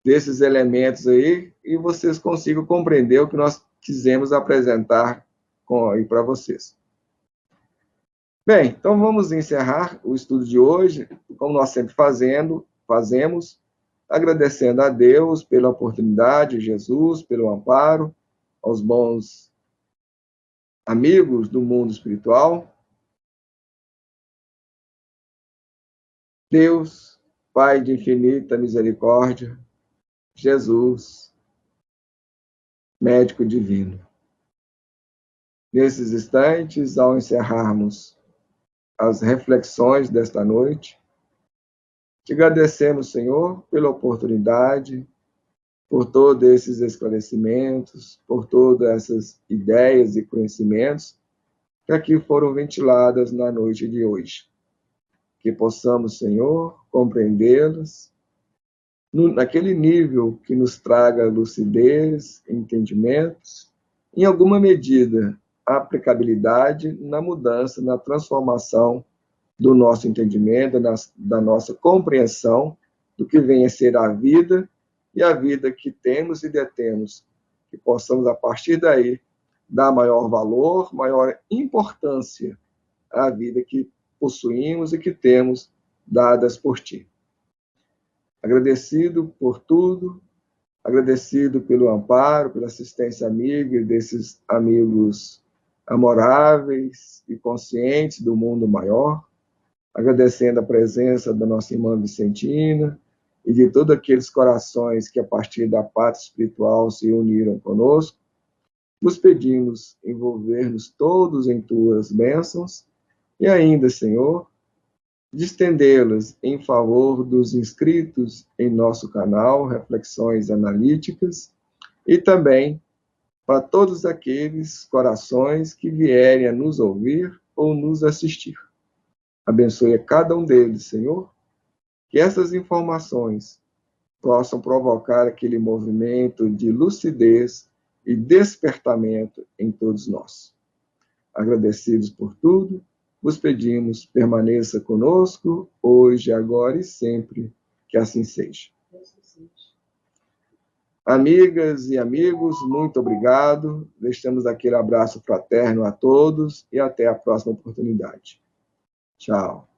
desses elementos aí e vocês consigam compreender o que nós quisemos apresentar para vocês. Bem, então vamos encerrar o estudo de hoje, como nós sempre fazemos, agradecendo a Deus pela oportunidade, Jesus pelo amparo, aos bons amigos do mundo espiritual. Deus, Pai de infinita misericórdia, Jesus, médico divino. Nesses instantes, ao encerrarmos as reflexões desta noite, te agradecemos, Senhor, pela oportunidade, por todos esses esclarecimentos, por todas essas ideias e conhecimentos que aqui foram ventiladas na noite de hoje. Que possamos, Senhor, compreendê-las naquele nível que nos traga lucidez, entendimento, em alguma medida, aplicabilidade na mudança, na transformação do nosso entendimento, da nossa compreensão do que vem a ser a vida e a vida que temos e detemos, que possamos, a partir daí, dar maior valor, maior importância à vida que possuímos e que temos dadas por Ti. Agradecido por tudo, agradecido pelo amparo, pela assistência amiga e desses amigos amoráveis e conscientes do mundo maior, agradecendo a presença da nossa irmã Vicentina e de todos aqueles corações que, a partir da pátria espiritual, se uniram conosco, nos pedimos envolver-nos todos em Tuas bênçãos e ainda, Senhor, de estendê-las em favor dos inscritos em nosso canal Reflexões Analíticas e também para todos aqueles corações que vierem a nos ouvir ou nos assistir. Abençoe a cada um deles, Senhor, que essas informações possam provocar aquele movimento de lucidez e despertamento em todos nós. Agradecidos por tudo, vos pedimos, permaneça conosco, hoje, agora e sempre, que assim seja. Amigas e amigos, muito obrigado. Deixamos aquele abraço fraterno a todos e até a próxima oportunidade. Tchau.